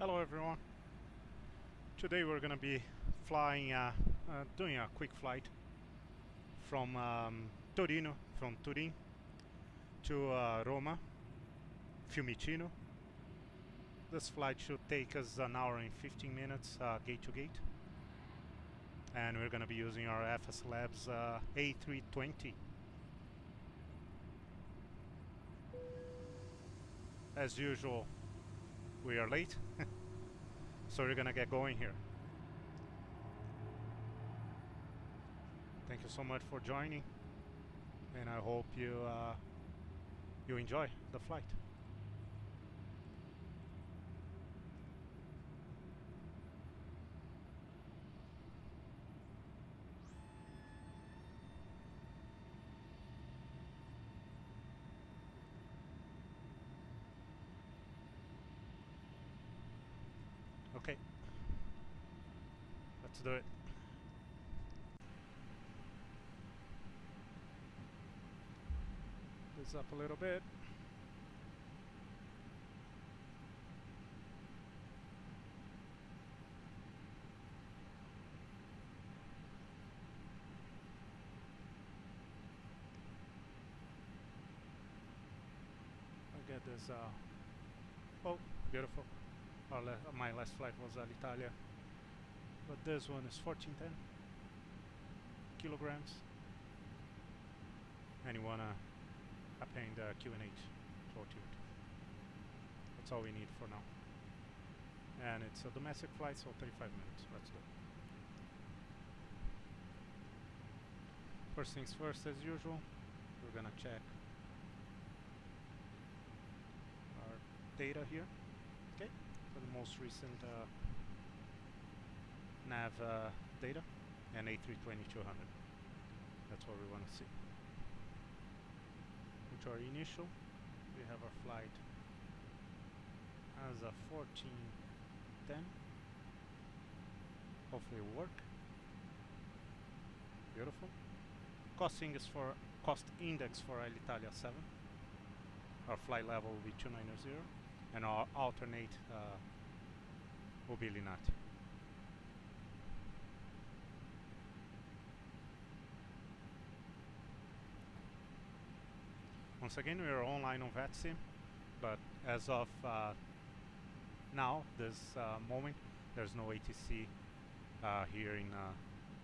Hello everyone. Today we're gonna be flying, doing a quick flight from Turin to Roma, Fiumicino. This flight should take us an hour and 15 minutes gate to gate, and we're gonna be using our FSLabs A320. As usual, we are late, so we're gonna get going here. Thank you so much for joining, and I hope you enjoy the flight. Okay, let's do it. This up a little bit. I'll get this. Oh, beautiful. My last flight was Alitalia, but this one is 1410 kilograms. And you wanna append the QNH altitude. That's all we need for now. And it's a domestic flight, so 35 minutes. Let's do it. First things first, as usual, we're gonna check our data here. Okay. For the most recent nav data and A320-200. That's what we want to see. Which are initial. We have our flight as a 1410. Hopefully it will work. Beautiful. Cost index for Alitalia 7. Our flight level will be 290. And our alternate will be Linate. Once again, we are online on VATSIM, but as of now, this moment, there's no ATC here in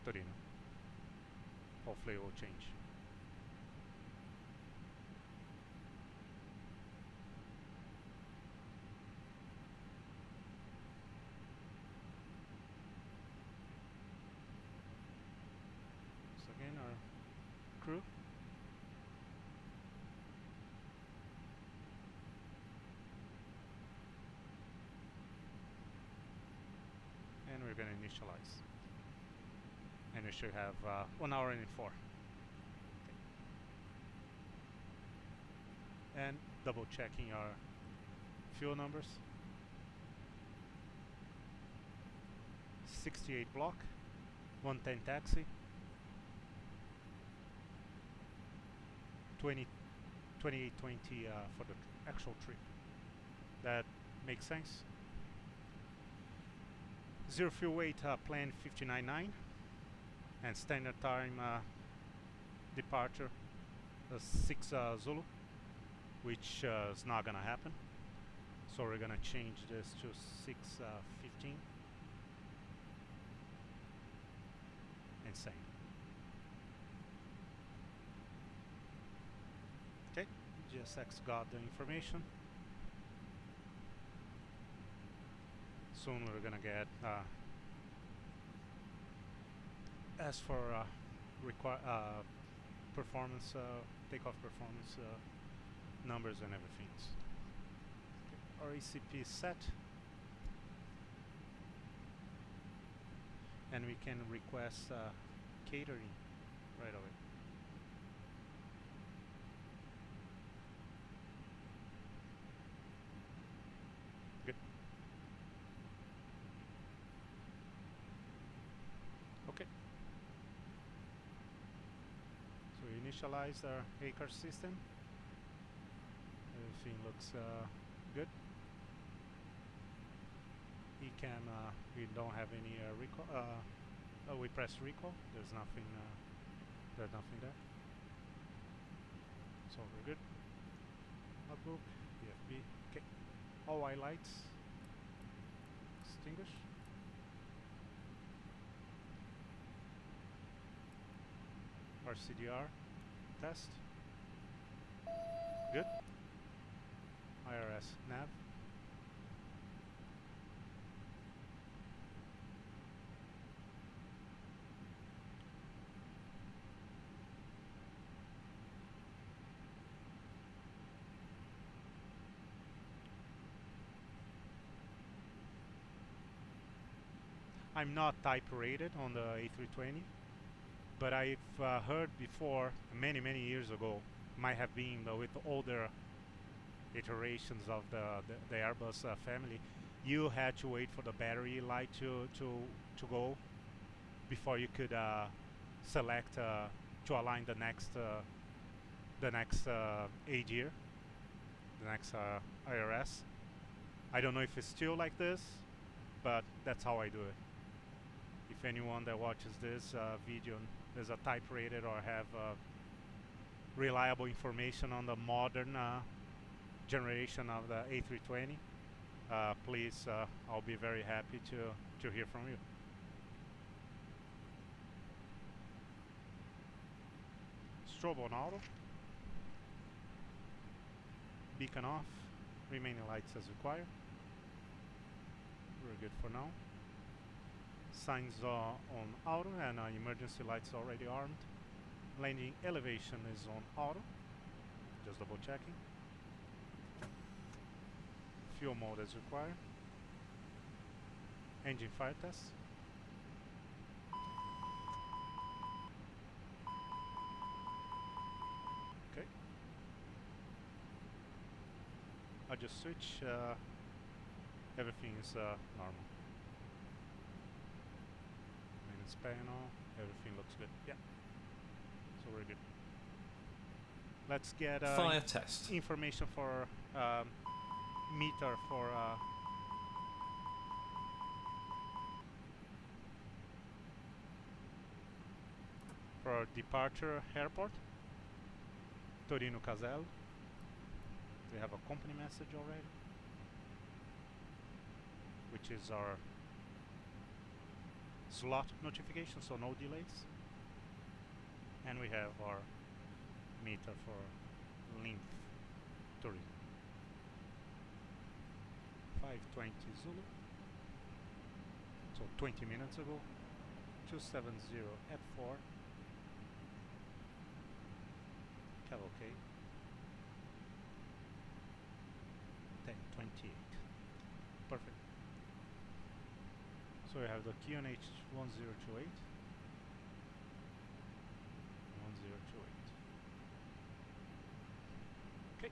Turin. Hopefully it will change. Again, our crew. And we're going to initialize. And we should have 1 hour and 4. Okay. And double checking our fuel numbers. 68 block, 110 taxi. 2820 for the actual trip. That makes sense. Zero fuel weight plan 59.9, and standard time departure 6 Zulu, which is not gonna happen. So we're gonna change this to 6:15 and same. Okay, GSX got the information. Soon we're gonna get as for performance, takeoff performance numbers and everything. Okay, our ECP is set, and we can request catering right away. Good. Okay. So we initialize our ACAR system. Everything looks good. can, we don't have any recall. We press recall. There's nothing. There's nothing there. So we're good. Logbook, EFB. Okay. All white lights extinguish. RCDR test. Good. IRS nav. I'm not type rated on the A320, but I've heard before, many years ago, might have been with older iterations of the Airbus family, you had to wait for the battery light to go before you could select to align the next ADIR, the next IRS. I don't know if it's still like this, but that's how I do it. If anyone that watches this video is a type rated or have reliable information on the modern generation of the A320, please, I'll be very happy to hear from you. Strobe on auto. Beacon off. Remaining lights as required. We're good for now. Signs are on auto and emergency lights already armed. Landing elevation is on auto. Just double checking. Fuel mode as required. Engine fire test. Okay. I just switch. Everything is normal. Panel, everything looks good. Yeah, so we're good. Let's get fire test information for meter for departure airport. Torino Caselle. We have a company message already, which is our slot notification, so no delays. And we have our meter for LIMF Turin. 520 Zulu. So 20 minutes ago. 270 F4. Cavalcade. 1028. Perfect. So we have the QNH 1028. 1028. Okay.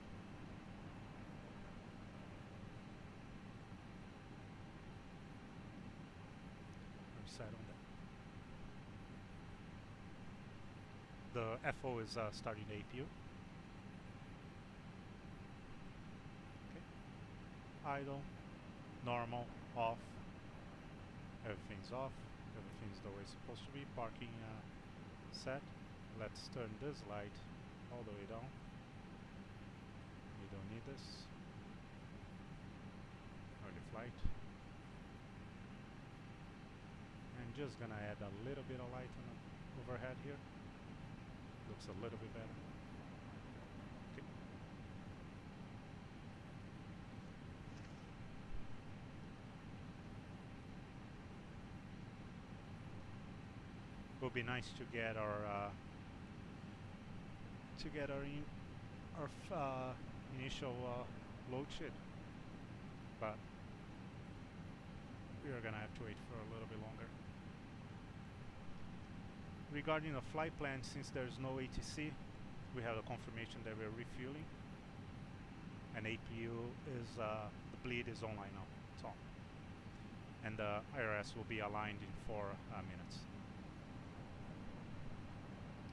Reset on that. The FO is starting the APU. Okay. Idle, normal, off. Everything's off. Everything's the way it's supposed to be. Parking set. Let's turn this light all the way down. We don't need this. Early flight. I'm just gonna add a little bit of light on the overhead here. Looks a little bit better. Okay. Would be nice to get our initial load sheet, but we are gonna have to wait for a little bit longer. Regarding the flight plan, since there's no ATC, we have a confirmation that we're refueling, and APU is the bleed is online now. It's on, and the IRS will be aligned in 4 minutes.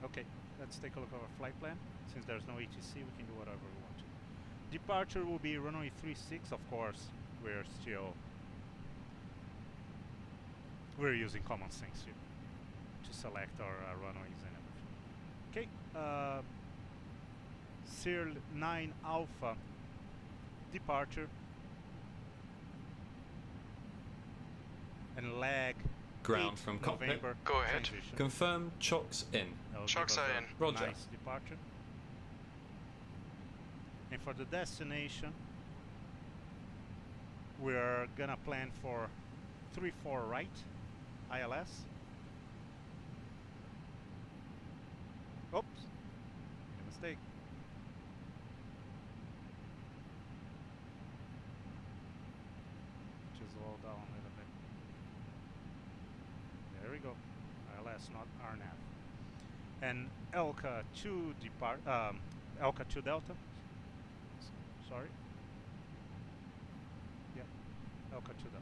Okay, let's take a look at our flight plan. Since there's no ATC, we can do whatever we want to. Departure will be runway 36, of course. We're still we're using common sense here to select our runways and everything. Okay, Serial 9 Alpha departure and lag ground from cockpit. November Go ahead. transition. Confirm chocks in. Chocks are in. Roger. Nice departure. And for the destination, we're gonna plan for 34 right, ILS. Oops, made a mistake. Chisel down a little bit. There we go. ILS, not RNAV. And ELCA 2 ELCA 2 Delta. Sorry. Yeah, ELCA 2 Delta.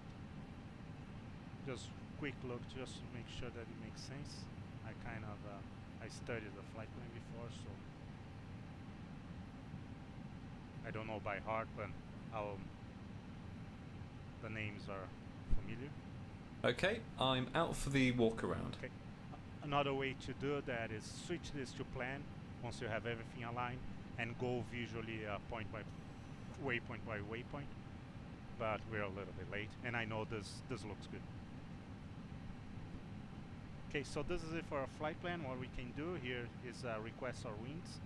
Just quick look, just to make sure that it makes sense. I kind of I studied the flight plan before, so I don't know by heart, but the names are familiar. Okay, I'm out for the walk around. Okay. Another way to do that is switch this to plan once you have everything aligned and go visually point by waypoint. But we're a little bit late, and I know this looks good. Okay, so this is it for our flight plan. What we can do here is request our wings.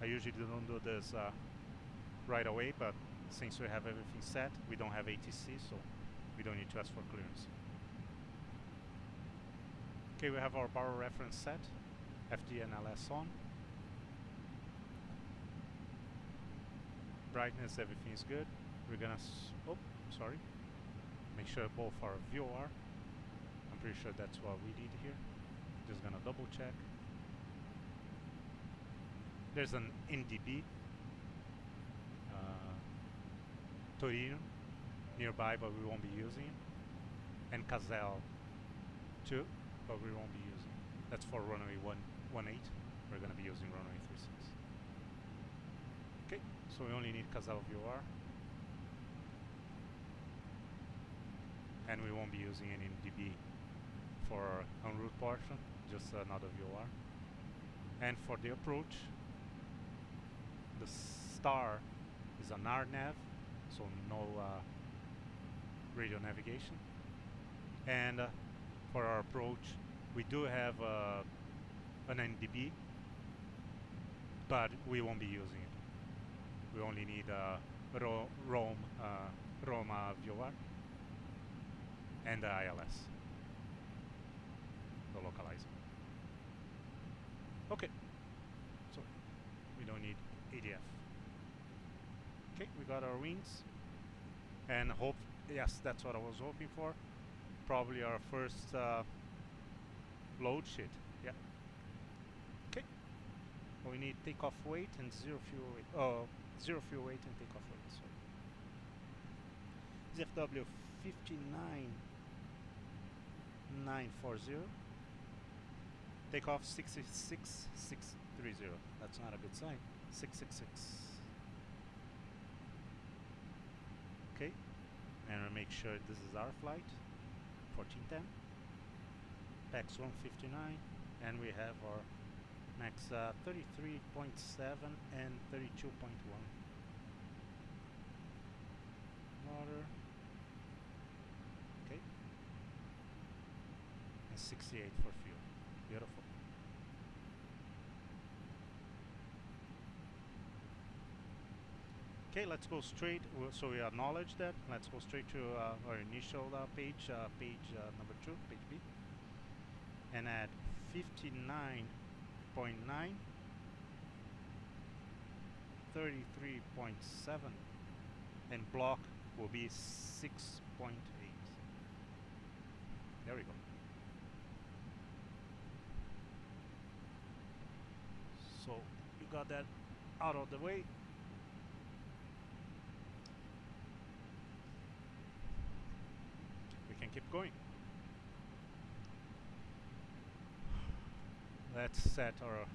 I usually don't do this right away, but since we have everything set, we don't have ATC, so we don't need to ask for clearance. Okay, we have our barrel reference set, FD and LS on. Brightness, everything is good. We're gonna, make sure both are VOR. I'm pretty sure that's what we did here. Just gonna double check. There's an NDB, Turin nearby, but we won't be using it. And Casel 2, but we won't be using it. That's for runway 18. We're gonna be using runway 36. Okay, so we only need Casel VOR. And we won't be using any NDB for our en route portion, just another VOR. And for the approach, the star is an RNAV, so no radio navigation. And for our approach, we do have an NDB, but we won't be using it. We only need Roma VOR and the ILS, the localizer. Okay, so we don't need ADF. Okay, we got our wings, and yes, that's what I was hoping for. Probably our first load sheet. Yeah. Okay. We need takeoff weight and zero fuel weight. Oh, zero fuel weight and takeoff weight. So ZFW 59940. Takeoff 66630. That's not a good sign. 666. Okay. And we'll make sure this is our flight. 1410. PAX 159. And we have our max 33.7 and 32.1. Water. Okay. And 68 for fuel. Beautiful. Okay, let's go straight. So we acknowledge that. Let's go straight to our initial page, page number 2, page B, and add 59.9, 33.7, and block will be 6.8. There we go. So we got that out of the way. We can keep going. Let's set our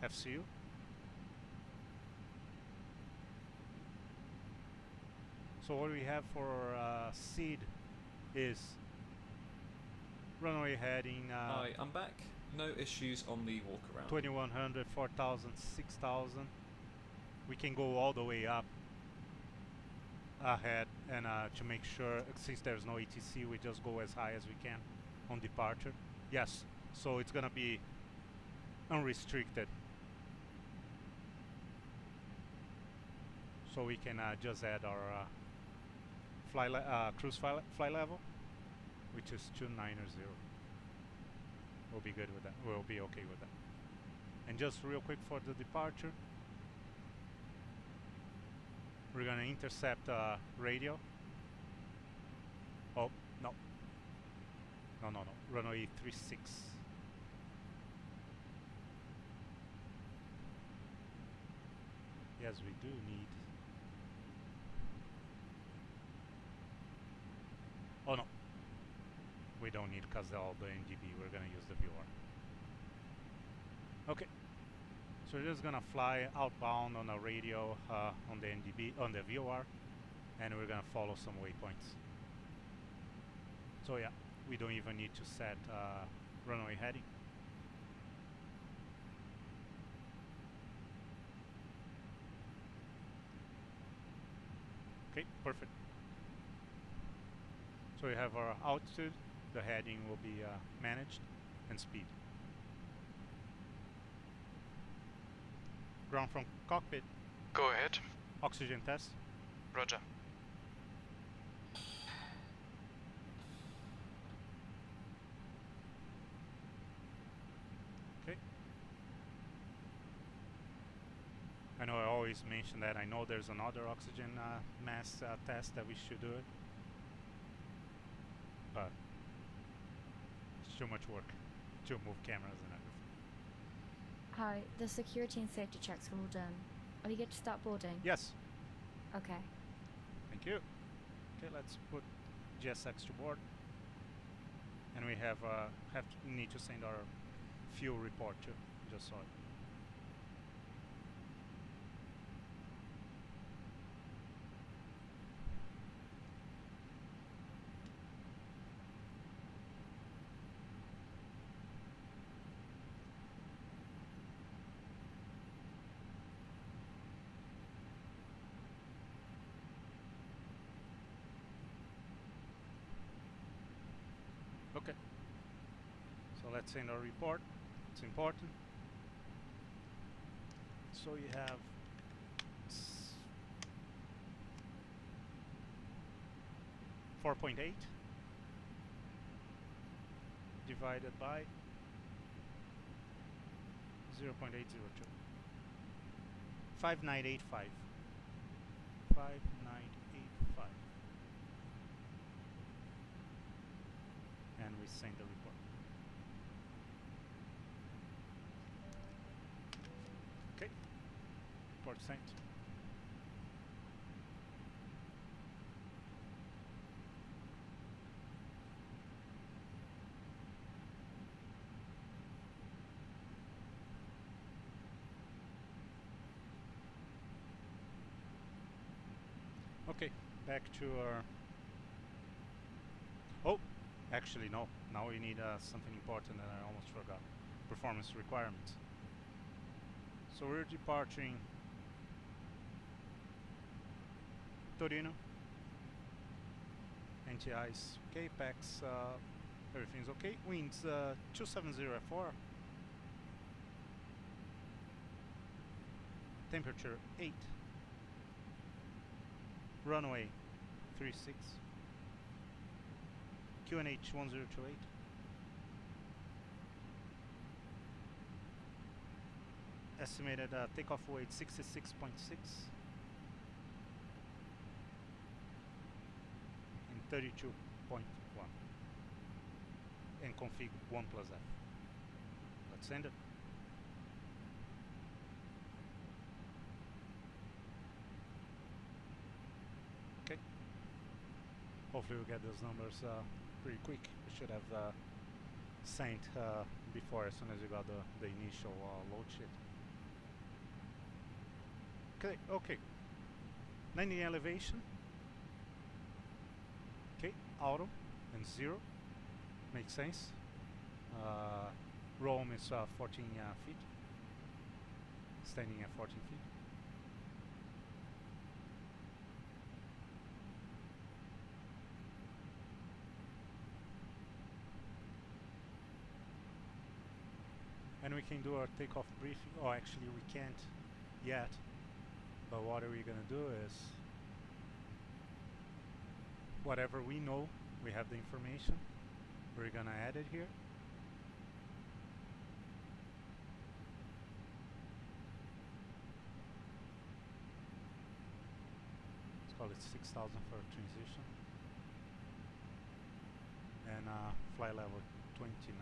FCU. So what we have for seed is Runway heading Hi, I'm back. No issues on the walk around. 2100, 4000, 6000. We can go all the way up ahead, and to make sure, since there's no ATC, we just go as high as we can on departure. Yes, so it's gonna be unrestricted. So we can just add our cruise flight level, which is 290. We'll be good with that. We'll be okay with that. And just real quick for the departure, we're gonna intercept radio. Oh, no. No. Runway 36. Yes, we do need. Oh no. We don't need, because all the NDB, we're gonna use the VR. Okay. So we're just gonna fly outbound on a radio on the NDB, on the VOR, and we're gonna follow some waypoints. So yeah, we don't even need to set runway heading. Okay, perfect. So we have our altitude, the heading will be managed, and speed. Ground from cockpit. Go ahead. Oxygen test. Roger. Okay. I know I always mention that. I know there's another oxygen mass test that we should do it, but it's too much work to move cameras and everything. Hi, the security and safety checks are all done. Are we good to start boarding? Yes. Okay. Thank you. Okay, let's put GSX to board, and we need to send our fuel report too. Just saw it. Okay, so let's send our report. It's important. So you have s 4.8 divided by 0.802. 5985. 5985. And we send the report. Okay, report sent. Okay, back to our. Oh, actually no. Now we need something important that I almost forgot. Performance requirements. So we're departing Torino. NTIs okay, PAX everything's okay. Winds 270 F4. Temperature 8. Runway 36. QNH 1028. Estimated takeoff weight 66.6 and 32.1. And config 1+F. Let's send it. Okay. Hopefully we'll get those numbers pretty quick. We should have sent before, as soon as we got the initial load sheet. Okay. Landing elevation. Okay, auto and 0. Make makes sense. Rome is 14 feet, standing at 14 feet. And we can do our takeoff briefing. Oh, actually we can't yet. But what are we gonna do is, whatever we know, we have the information, we're gonna add it here. Let's call it 6,000 for transition. And fly level 29.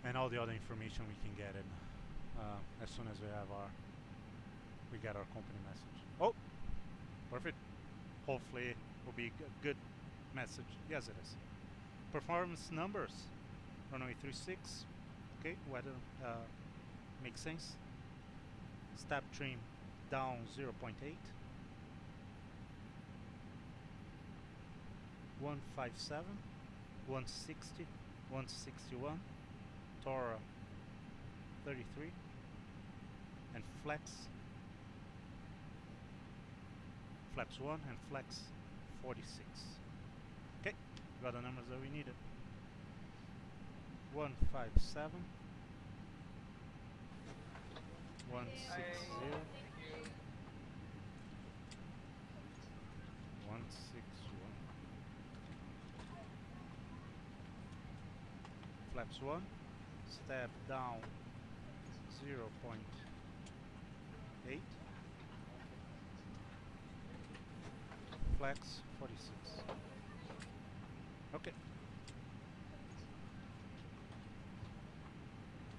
And all the other information we can get in as soon as we get our company message. Oh, perfect. Hopefully it will be a good message. Yes, it is. Performance numbers. Runway 36. Okay, weather makes sense. Stab trim down 0.8. 157, 160, 161. Tora 33 and flaps 1 and flex 46. Okay, got the numbers that we needed. 157, 160, 161, flaps 1. Step down 0.8, flex 46. Okay.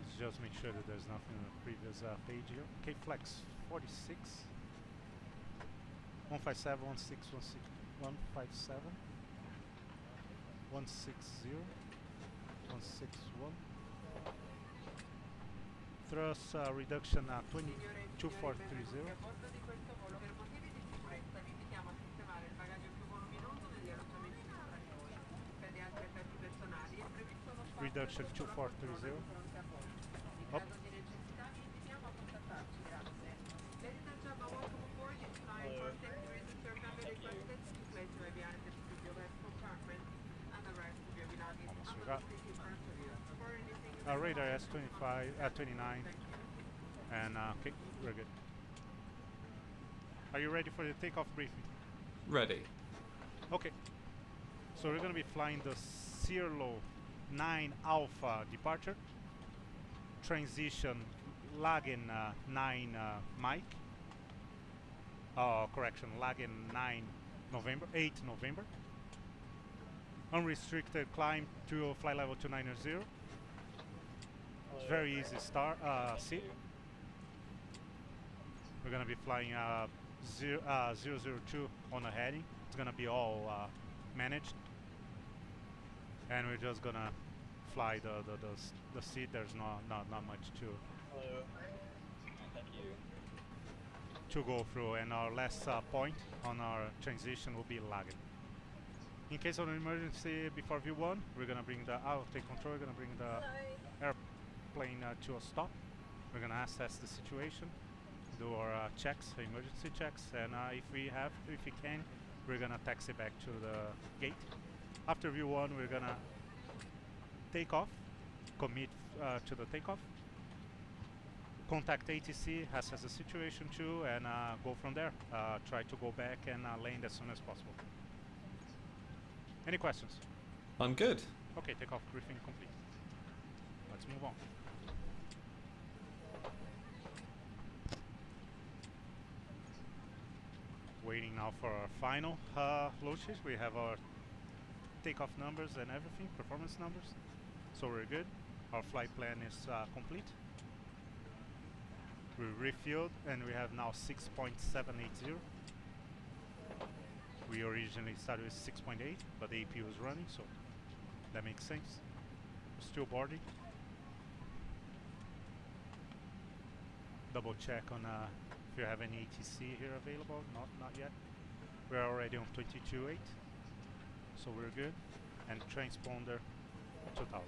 Let's just make sure that there's nothing on the previous page here. Okay, flex 46, 157, 161, 157, 160, 161. Thrust reduction 2430. Reduction 2430. Up. Almost forgot. Radar S25, 29, and okay, we're good. Are you ready for the takeoff briefing? Ready. Okay. So we're gonna be flying the Cirlo 9 Alpha departure. Transition Lagging 9 Mike. Correction, Lagging 9 November, 8 November. Unrestricted climb to flight level 290. It's very easy seat. We're gonna be flying 002 on a heading. It's gonna be all managed, and we're just gonna fly the seat. There's not much to go through, and our last point on our transition will be lagging. In case of an emergency before V1, we're gonna bring I'll take control. We're gonna bring the airplane to a stop. We're gonna assess the situation, do our checks, emergency checks, and if we can, we're gonna taxi back to the gate. After V1, we're gonna take off, commit to the takeoff, contact ATC, assess the situation too, and go from there. Try to go back and land as soon as possible. Any questions? I'm good. Okay, takeoff briefing complete. Let's move on. Waiting now for our final load sheet. We have our takeoff numbers and everything, performance numbers. So we're good. Our flight plan is complete. We refueled and we have now 6.780. We originally started with 6.8, but the AP was running, so that makes sense. Still boarding. Double check on if you have any ATC here available. Not yet. We're already on 22.8. so we're good. And transponder 2000.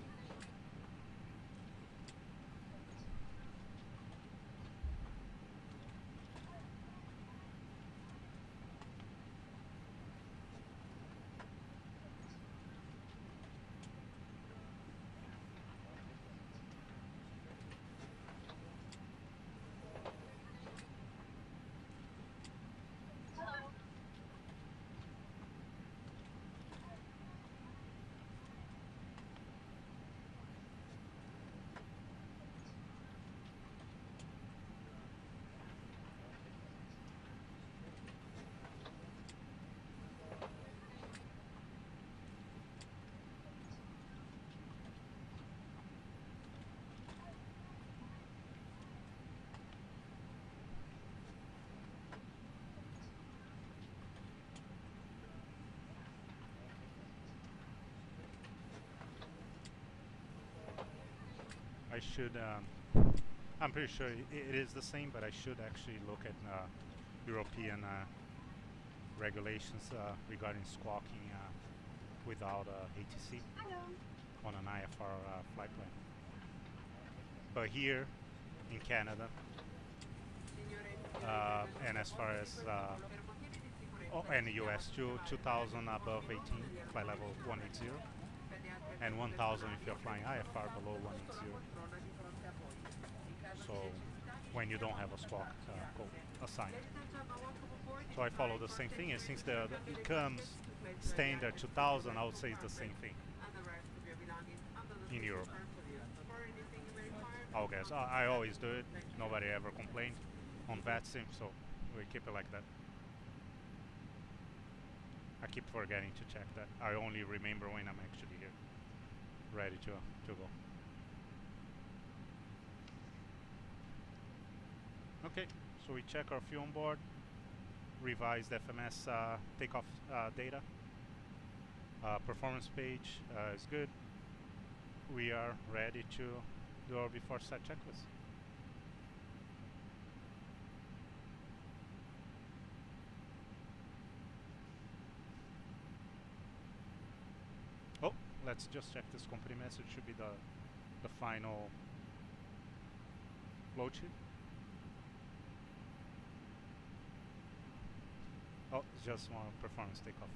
I should, I'm pretty sure it is the same, but I should actually look at European regulations regarding squawking without ATC on an IFR flight plan. But here in Canada, and as far as and the US, 2000 above 18, flight level 180, and 1000 if you're flying IFR below 180. So when you don't have a squawk code assigned. So I follow the same thing, and since it comes standard 2000, I would say it's the same thing in Europe. Okay, so I always do it. Nobody ever complained on VATSIM, so we keep it like that. I keep forgetting to check that. I only remember when I'm actually here, ready to go. Okay, so we check our fuel on board, revised FMS takeoff data. Performance page is good. We are ready to do our before set checklist. Oh, let's just check this company message. Should be the final load sheet. Oh, it's just one performance takeoff.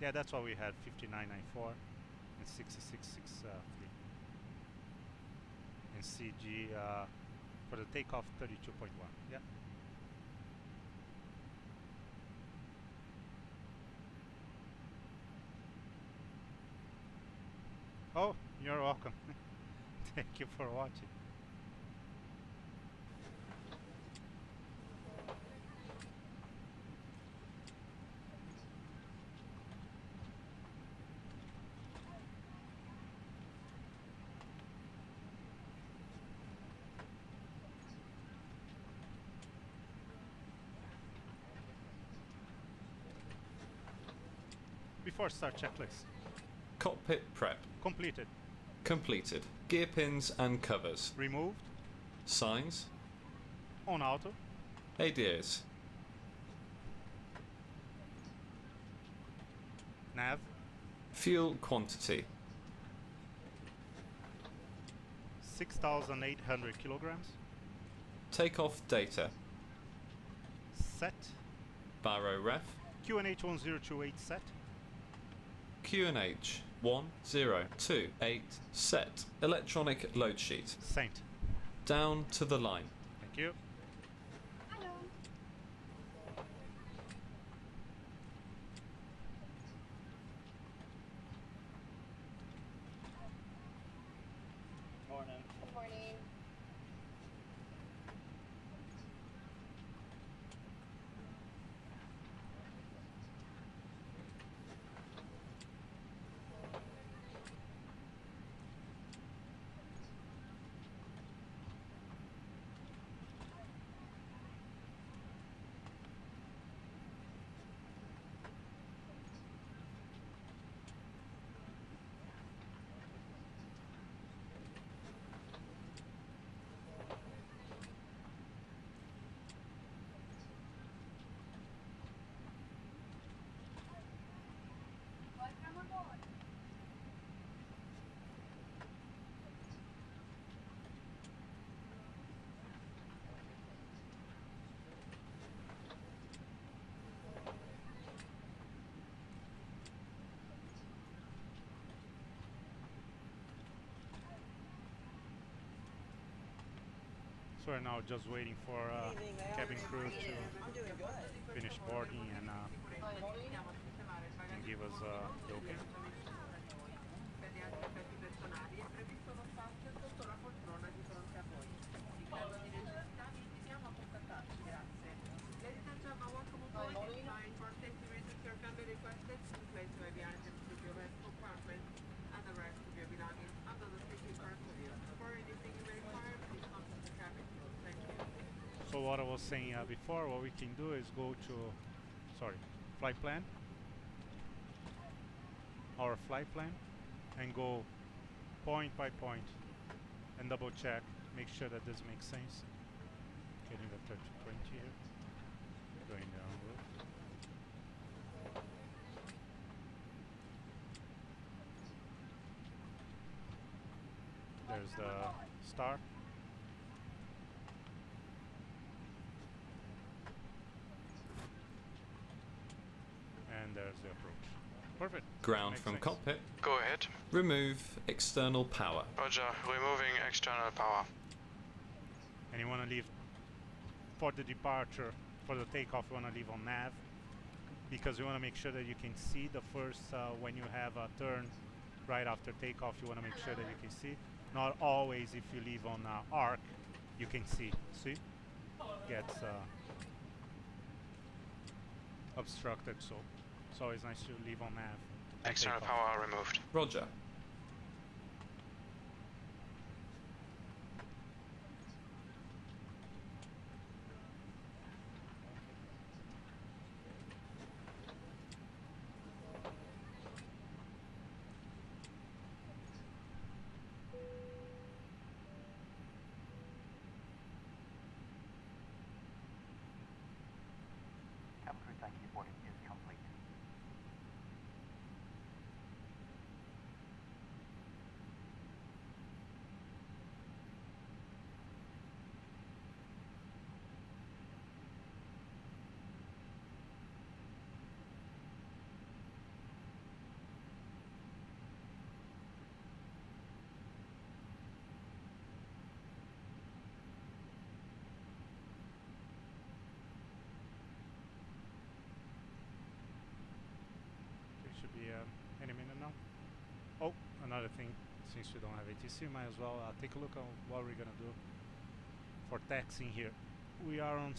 Yeah, that's why we had 5994 and 6663. And CG for the takeoff 32.1. Yeah. Oh, you're welcome. Thank you for watching. Before start checklist. Cockpit prep. Completed. Completed. Gear pins and covers. Removed. Signs. On auto. ADAs. Nav. Fuel quantity. 6,800 kilograms. Takeoff data. Set. Baro ref. QNH 1028 set. QNH 1028 set. Electronic load sheet. Sent. Down to the line. Thank you. Morning. Good morning. So we're now just waiting for cabin crew to finish boarding and give us the okay. So what I was saying before, what we can do is go to, flight plan, our flight plan, and go point by point and double check, make sure that this makes sense. Getting the 3020 here, going down road. There's the star. And there's the approach. Perfect. Ground Makes from sense. cockpit. Go ahead. Remove external power. Roger, removing external power. And you want to leave for the departure, for the takeoff, you want to leave on nav, because you want to make sure that you can see the first, when you have a turn right after takeoff, you want to make sure that you can see. Not always if you leave on arc, you can see. See? Gets obstructed, so it's always nice to leave on nav. and External take off. power removed. Roger. Should be any minute now. Oh, another thing, since we don't have ATC, might as well take a look at what we're gonna do for taxiing here. We are on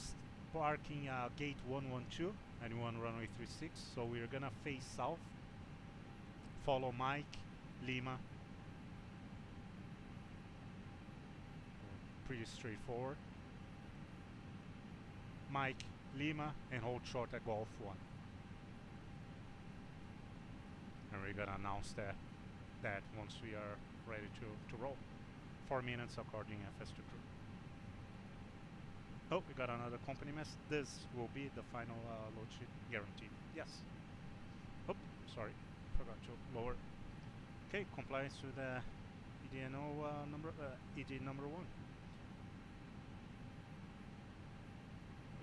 parking gate 112 and 1 runway 36, so we're gonna face south, follow Mike, Lima. Pretty straightforward. Mike, Lima, and hold short at Golf 1. And we're gonna announce that once we are ready to roll. 4 minutes according FS to crew. Oh, we got another company mess. This will be the final load sheet guaranteed. Yes. Oh, sorry, forgot to lower. Okay, compliance with the EDNO number, ED number 1.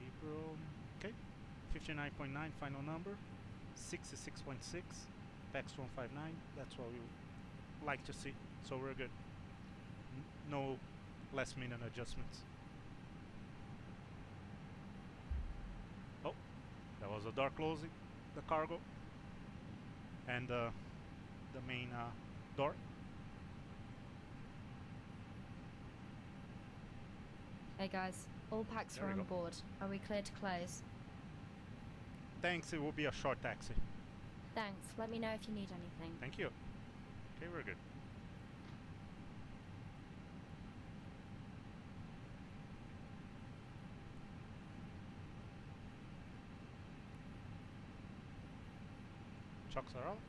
April. Okay, 59.9 final number, 66.6. PAX 159, that's what we like to see, so we're good. No last minute adjustments. Oh, that was a door closing, the cargo, and the main door. Hey guys, all packs There are we on go. board. Are we clear to close? Thanks, it will be a short taxi. Thanks. Let me know if you need anything. Thank you. Okay, we're good. Chocks are out.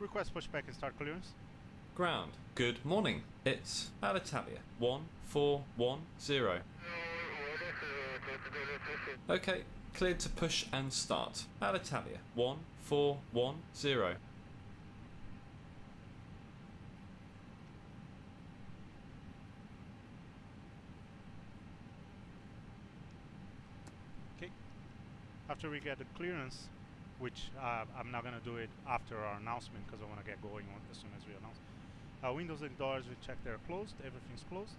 Request pushback and start clearance. Ground. Good morning. It's Alitalia 1410. Okay, cleared to push and start. Alitalia 1410. Okay. After we get the clearance, which I'm not gonna do it after our announcement because I want to get going on as soon as we announce. Windows and doors, we check they're closed. Everything's closed.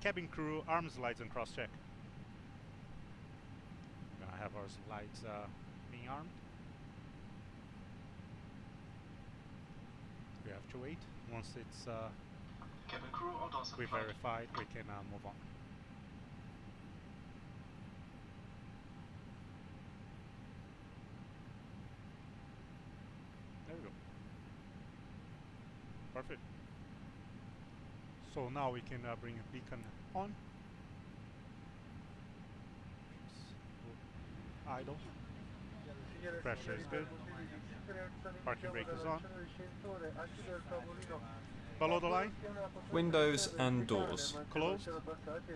Cabin crew, arm slides and cross-check. We're gonna have our slides being armed. We have to wait. Once it's Cabin crew, we verified, we can move on. There we go. Perfect. So now we can bring a beacon on. Idle. Pressure is good. Parking brake is on. Below the line. Windows and doors. Closed.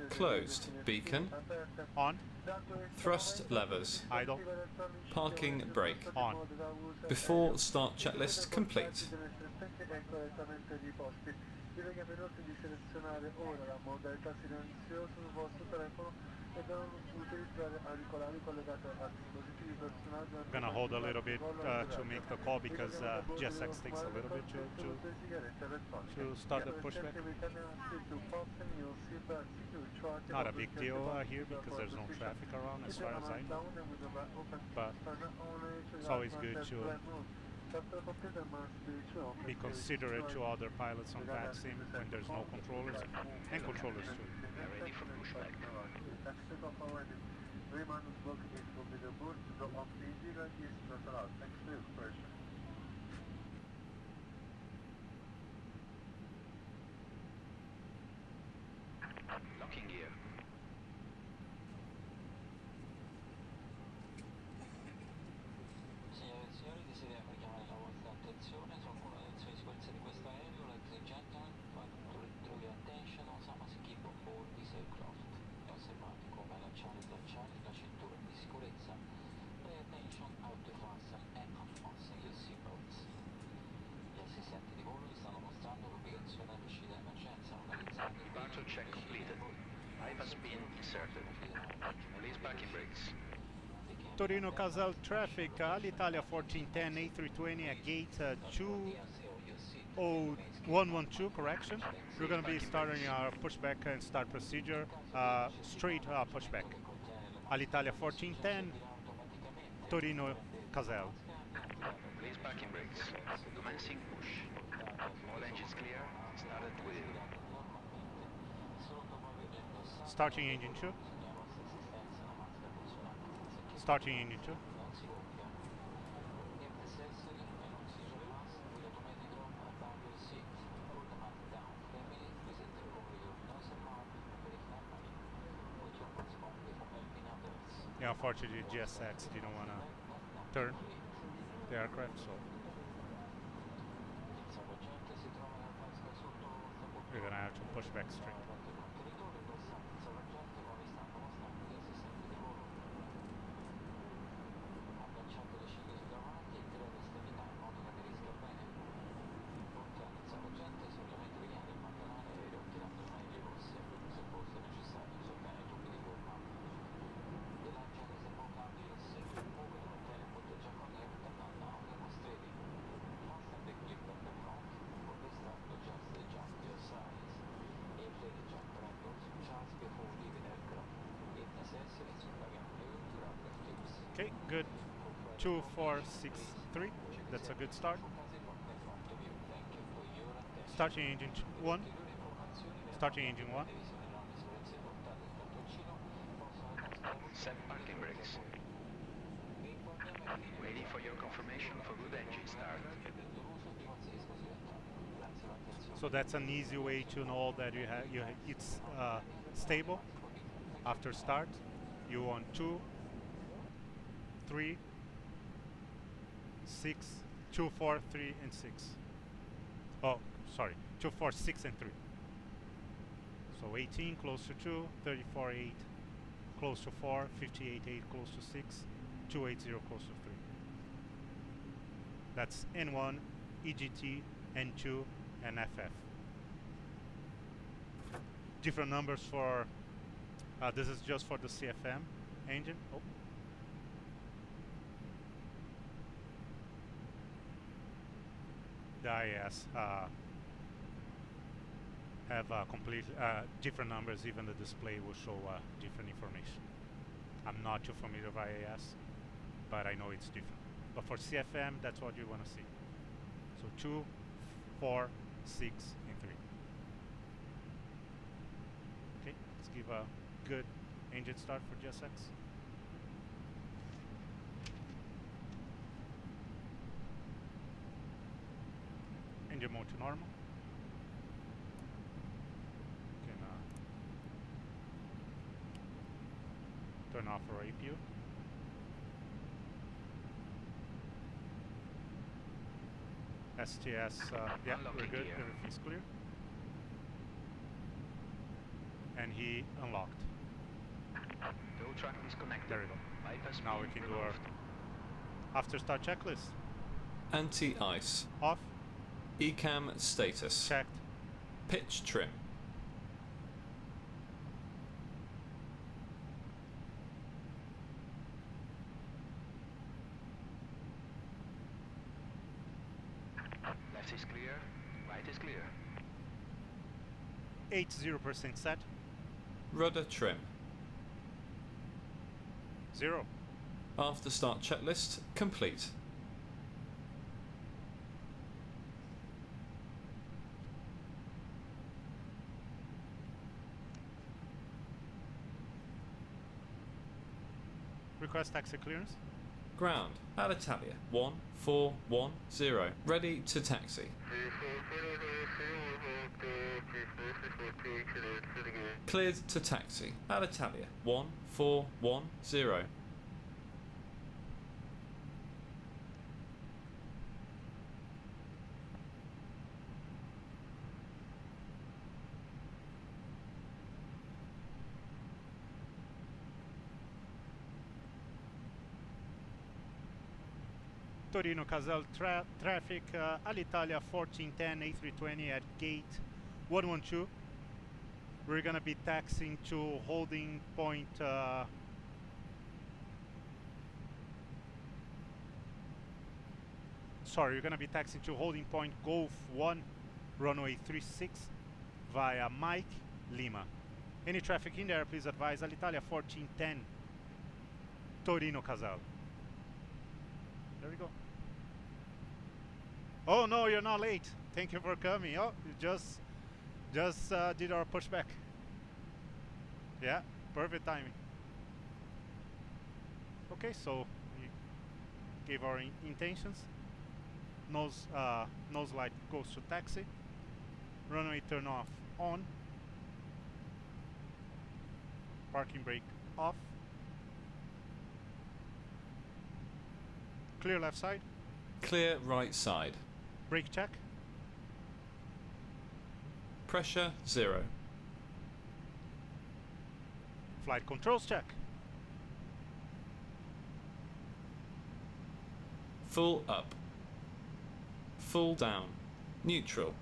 Closed. Beacon. On. Thrust levers. Idle. Parking brake. On. Before start checklist complete. I'm gonna hold a little bit to make the call because GSX takes a little bit to start the pushback. Not a big deal here because there's no traffic around as far as I know. But it's always good to be considerate to other pilots on VATSIM when there's no controllers and controllers too. Ready for pushback. Locking gear. Signore e signori, desideriamo richiamare la vostra attenzione su alcune delle sequenze di questo aereo. Ladies and gentlemen, draw your attention on some keep on board this aircraft. È osservate come allacciare e slacciare la cintura di sicurezza. Pay attention how to fasten and unfasten your seatbelts. Gli assistenti di volo vi stanno mostrando l'ubicazione all'uscita d'emergenza localizzata in Departure check completed. HiFi has been inserted. Release parking brakes. Torino Casal traffic, Alitalia 1410 A320 at gate 20112, correction. We're going to be starting our pushback and start procedure, straight pushback. Alitalia 1410, Torino Casal. Release parking brakes. Commencing push. All engines clear. Started with. Starting engine 2. Starting engine 2. Yeah, unfortunately GSX didn't want to turn the aircraft, so we're gonna have to push back straight. Okay, good. 2463. That's a good start. Starting engine 1. Starting engine 1. Set parking brakes. Waiting for your confirmation for good engine start. So that's an easy way to know that it's stable after start. You want 2, 3, 6, 2, 4, 3, and 6. Oh, sorry, 2, 4, 6, and 3. So 18 close to 2, 34, 8 close to 4, 58, 8 close to 6, 280 close to 3. That's N1, EGT, N2, and FF. Different numbers for, this is just for the CFM engine. Oh. the IAS have completely different numbers. Even the display will show different information. I'm not too familiar with IAS, but I know it's different. But for CFM, that's what you want to see. So 2, 4, 6, and 3. Okay, let's give a good engine start for GSX. Engine mode to normal. Can turn off our APU. STS, yeah, we're good. Everything's clear. And he unlocked. Tow truck disconnected. There we go. Bypass Now we beam can do our removed. after start checklist. Anti-ice. Off, ECAM status. checked. Pitch trim. Left is clear. Right is clear. 80% set. Rudder trim. 0. After start checklist complete. Request taxi clearance. Ground. Alitalia 1410. Ready to taxi. Cleared to taxi. Alitalia 1410. Torino Casal traffic, Alitalia 1410 A320 at gate 112. We're gonna be taxiing to holding point sorry, you're gonna be taxiing to holding point Golf 1 runway 36 via Mike Lima. Any traffic in there, please advise Alitalia 1410 Torino Casal. There we go. Oh no, you're not late. Thank you for coming. Oh, you just did our pushback. Yeah, perfect timing. Okay, so we gave our intentions. Nose light goes to taxi. Runway turn off on. Parking brake off. Clear left side. Clear right side. Brake check. Pressure 0. Flight controls check. Full up. Full down. Neutral.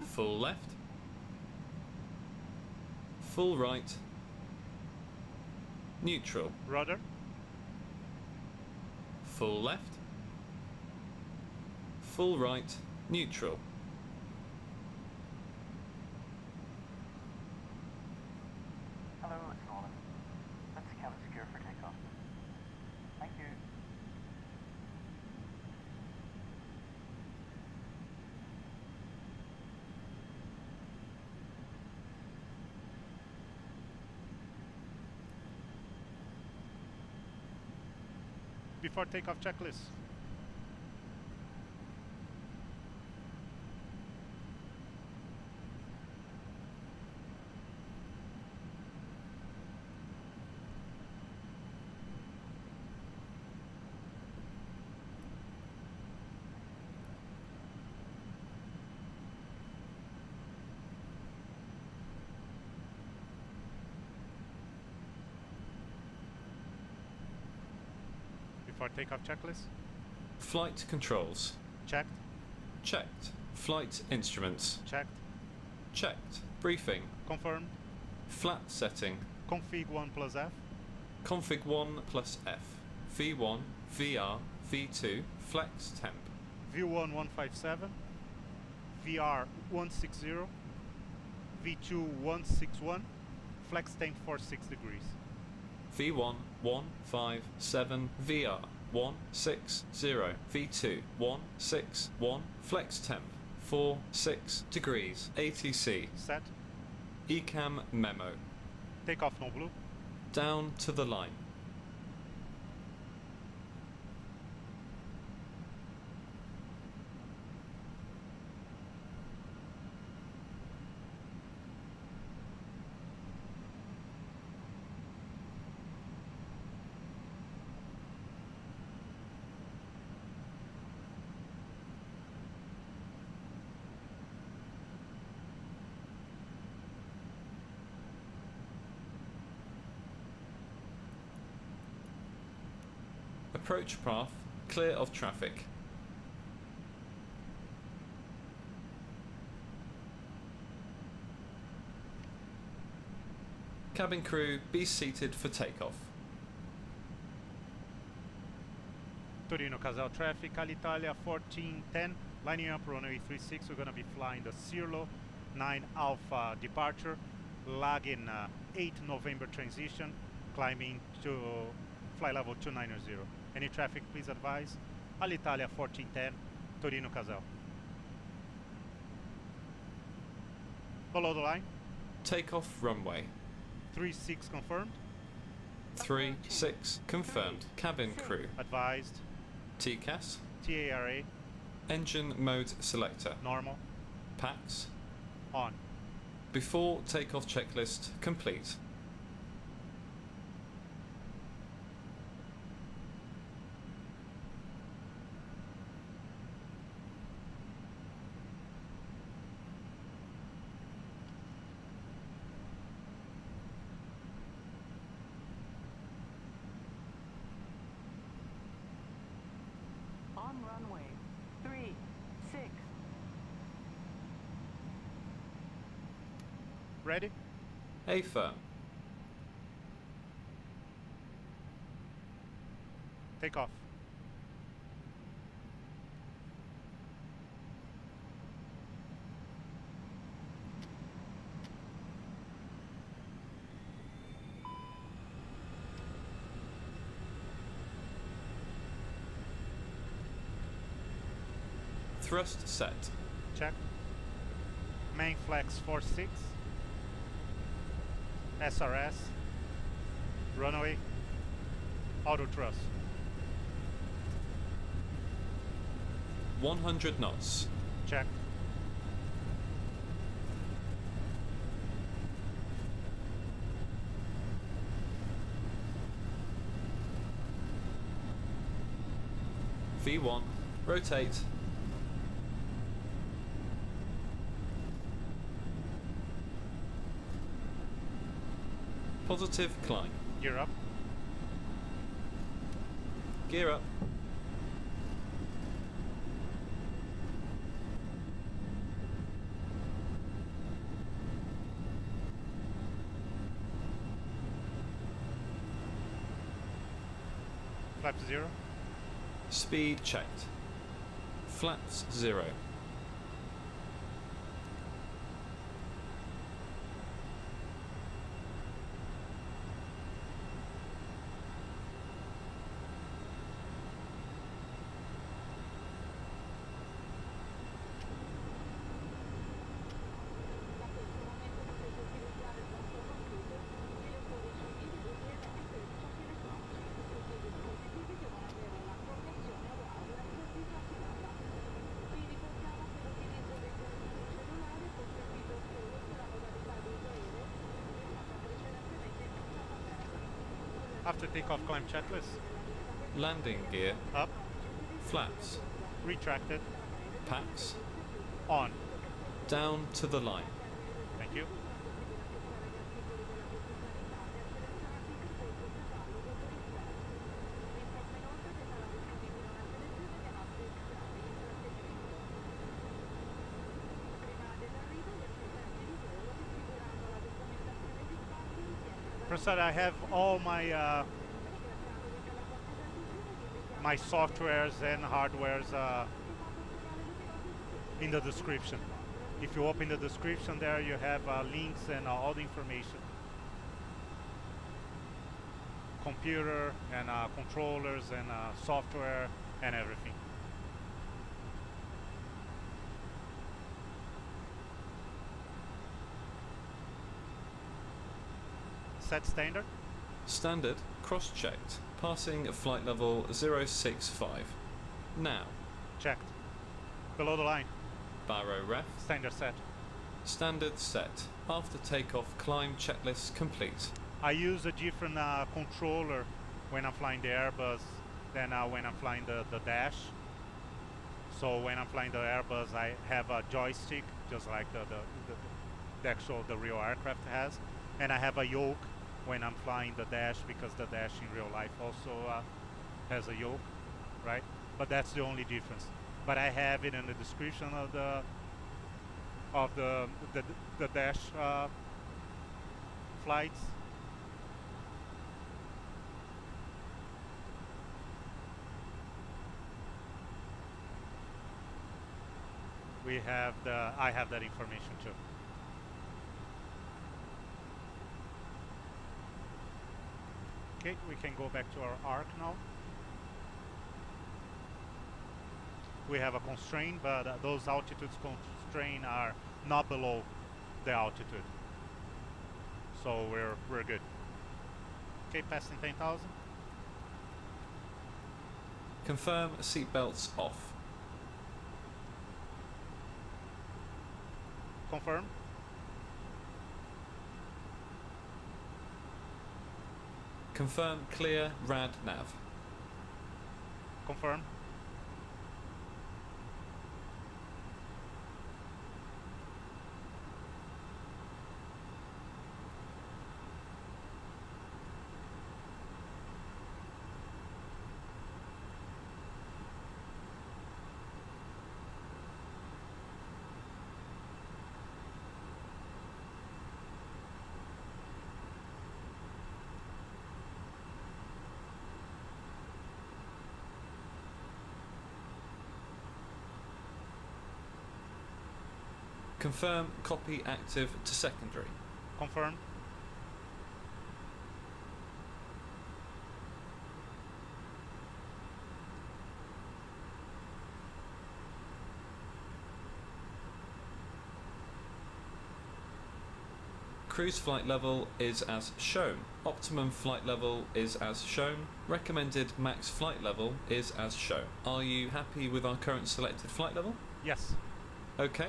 Full left. Full right. Neutral. Rudder. Full left. Full right. Neutral. Hello, it's Nolan. Let's cabin secure for takeoff. Thank you. Before takeoff checklist. Before takeoff checklist. Flight controls. Checked. Checked. Flight instruments. Checked. Checked. Briefing. Confirmed. Flat setting. Config 1 plus F. Config 1 plus F. V1, VR, V2, flex temp. V1 157, VR 160, V2 161, flex temp for 6 degrees. V1 157 VR 160 V2 161 flex temp 46 degrees ATC. Set. ECAM memo. Takeoff no blue. Down to the line. Approach path clear of traffic. Cabin crew, be seated for takeoff. Torino Casal traffic, Alitalia 1410, lining up runway 36. We're going to be flying the Cirlo 9 Alpha departure, lagging 8 November transition, climbing to flight level 290. Any traffic, please advise. Alitalia 1410, Torino Casal. Below the line. Takeoff runway. 36 confirmed. 36 confirmed. Cabin crew. Advised. TCAS. TARA. Engine mode selector. Normal. PAX. On. Before takeoff checklist complete. On runway 36. Ready? A firm. Take off. Thrust set. Check. Main flex 46. SRS. Runway. Auto thrust. 100 knots. Check. V1. Rotate. Positive climb. Gear up. Gear up. Flaps 0. Speed checked. Flaps 0. After takeoff, climb checklist. Landing gear. Up. Flaps. Retracted. PAX. On. Down to the line. Thank you. Prasad, I have all my my softwares and hardwares in the description. If you open the description there, you have links and all the information. Computer and controllers and software and everything. Set standard. Standard, cross-checked, passing flight level 065. Now, Checked. Below the line. Barrow ref, Standard set. standard set. After takeoff, climb checklist complete. I use a different controller when I'm flying the Airbus than when I'm flying the dash. So when I'm flying the Airbus, I have a joystick, just like the real aircraft has, and I have a yoke when I'm flying the dash, because the dash in real life also has a yoke, right? But that's the only difference. But I have it in the description of the dash flights. I have that information too. Okay, we can go back to our arc now. We have a constraint, but those altitudes constraint are not below the altitude. So we're good. Okay, passing 10,000. Confirm seatbelts off. Confirm. Confirm clear rad nav. Confirm. Confirm copy active to secondary. Confirm. Cruise flight level is as shown. Optimum flight level is as shown. Recommended max flight level is as shown. Are you happy with our current selected flight level? Yes. Okay.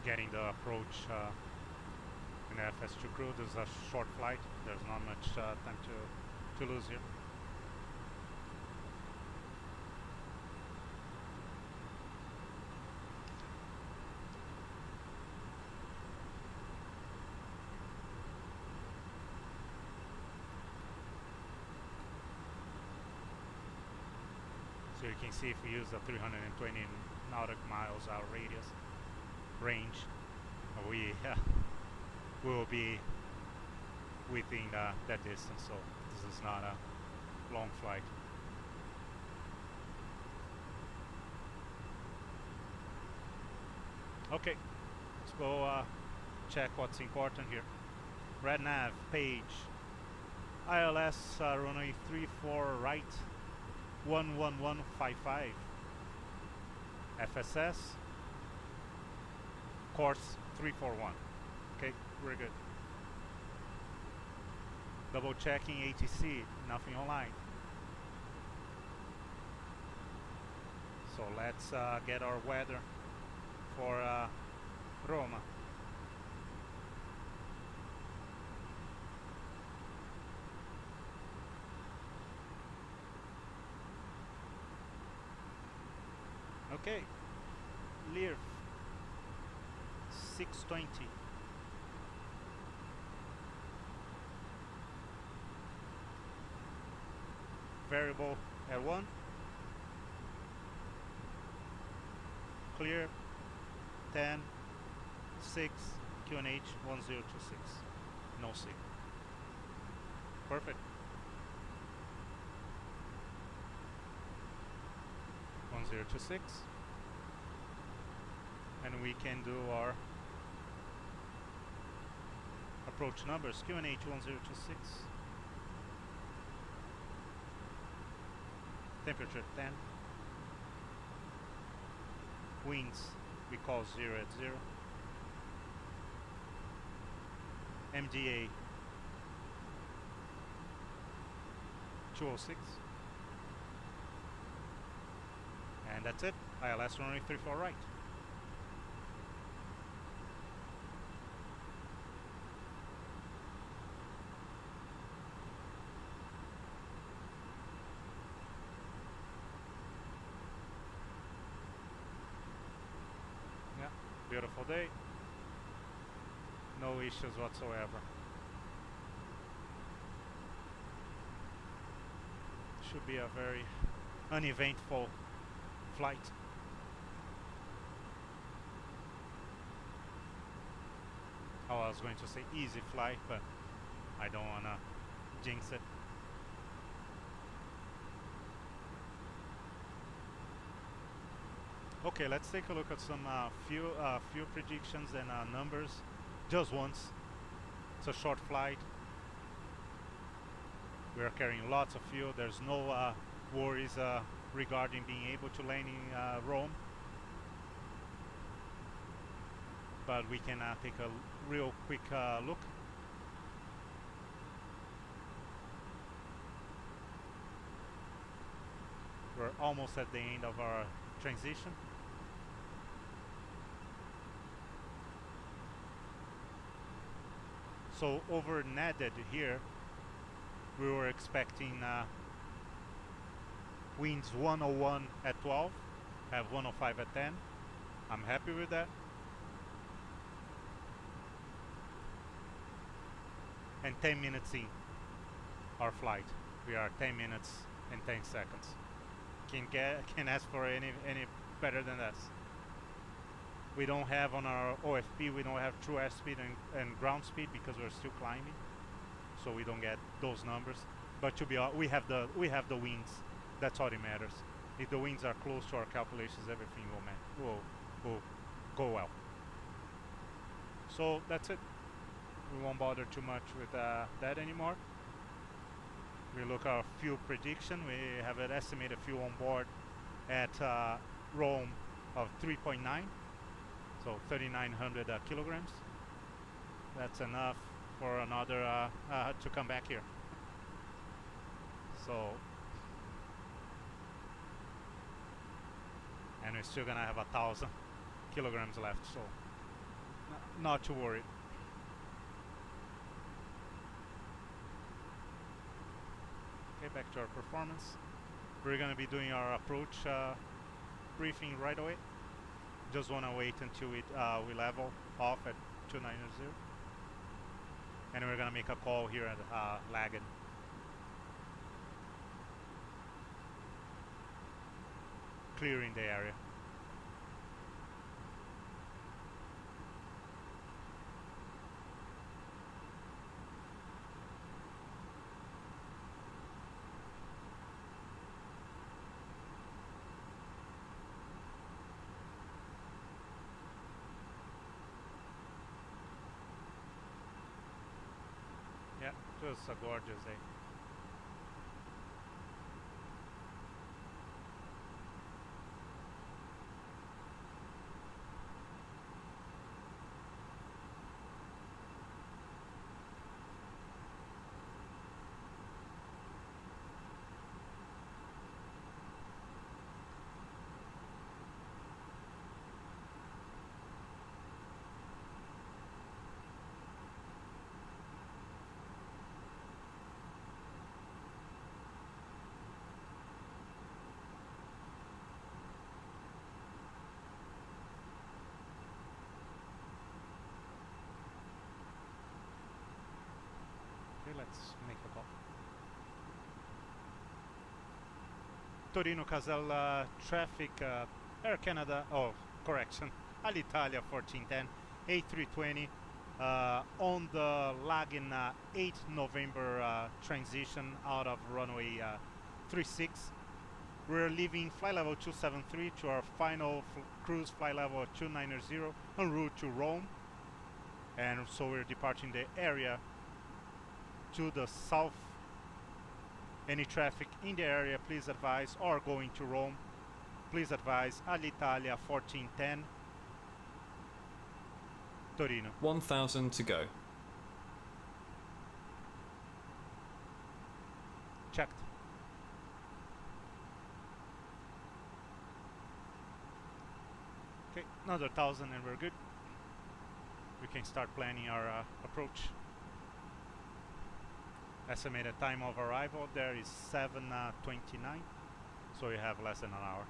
Getting the approach in the FS2 crew. This is a short flight. There's not much time to lose here. So you can see if we use the 320 nautical miles our radius range, we will be within that distance, so this is not a long flight. Okay, let's go check what's important here. Red nav, page, ILS runway 34 right, 11155, FSS, course 341. Okay, we're good. Double checking ATC, nothing online. So let's get our weather for Roma. Okay, LIRF 620. variable at 1. Clear 10, 6, QNH 1026. No signal. Perfect. 1026. And we can do our approach numbers. QNH 1026. Temperature 10. Winds we call 0 at 0. MDA 206. And that's it. ILS runway 34 right. Yeah, beautiful day. No issues whatsoever. Should be a very uneventful flight. Oh, I was going to say easy flight, but I don't wanna jinx it. Okay, let's take a look at some fuel predictions and numbers. Just once. It's a short flight. We are carrying lots of fuel. There's no worries regarding being able to land in Rome. But we can take a real quick look. We're almost at the end of our transition. So over netted here, we were expecting winds 101 at 12, have 105 at 10. I'm happy with that. And 10 minutes in our flight. We are 10 minutes and 10 seconds. Can ask for any better than that. We don't have on our OFP, we don't have true airspeed and ground speed because we're still climbing, so we don't get those numbers. But to be honest, we have the winds. That's all that matters. If the winds are close to our calculations, everything will go well. So that's it. We won't bother too much with that anymore. We look at our fuel prediction. We have an estimated fuel on board at Rome of 3.9, so 3,900 kilograms. That's enough for another to come back here. So, and we're still gonna have 1,000 kilograms left, so not to worry. Okay, back to our performance. We're gonna be doing our approach briefing right away. Just wanna wait until we level off at 290, and we're gonna make a call here at Lagan. Clearing the area. Yeah, just a gorgeous day. Torino Casella traffic, Air Canada, oh, correction, Alitalia 1410, A320, on the lagging 8 November transition out of runway 36. We're leaving flight level 273 to our final cruise flight level 290 en route to Rome. And so we're departing the area to the south. Any traffic in the area, please advise, or going to Rome, please advise Alitalia 1410, Torino. 1000 to go. Checked. Okay, another 1000 and we're good. We can start planning our approach. Estimated time of arrival there is 7:29, so we have less than an hour.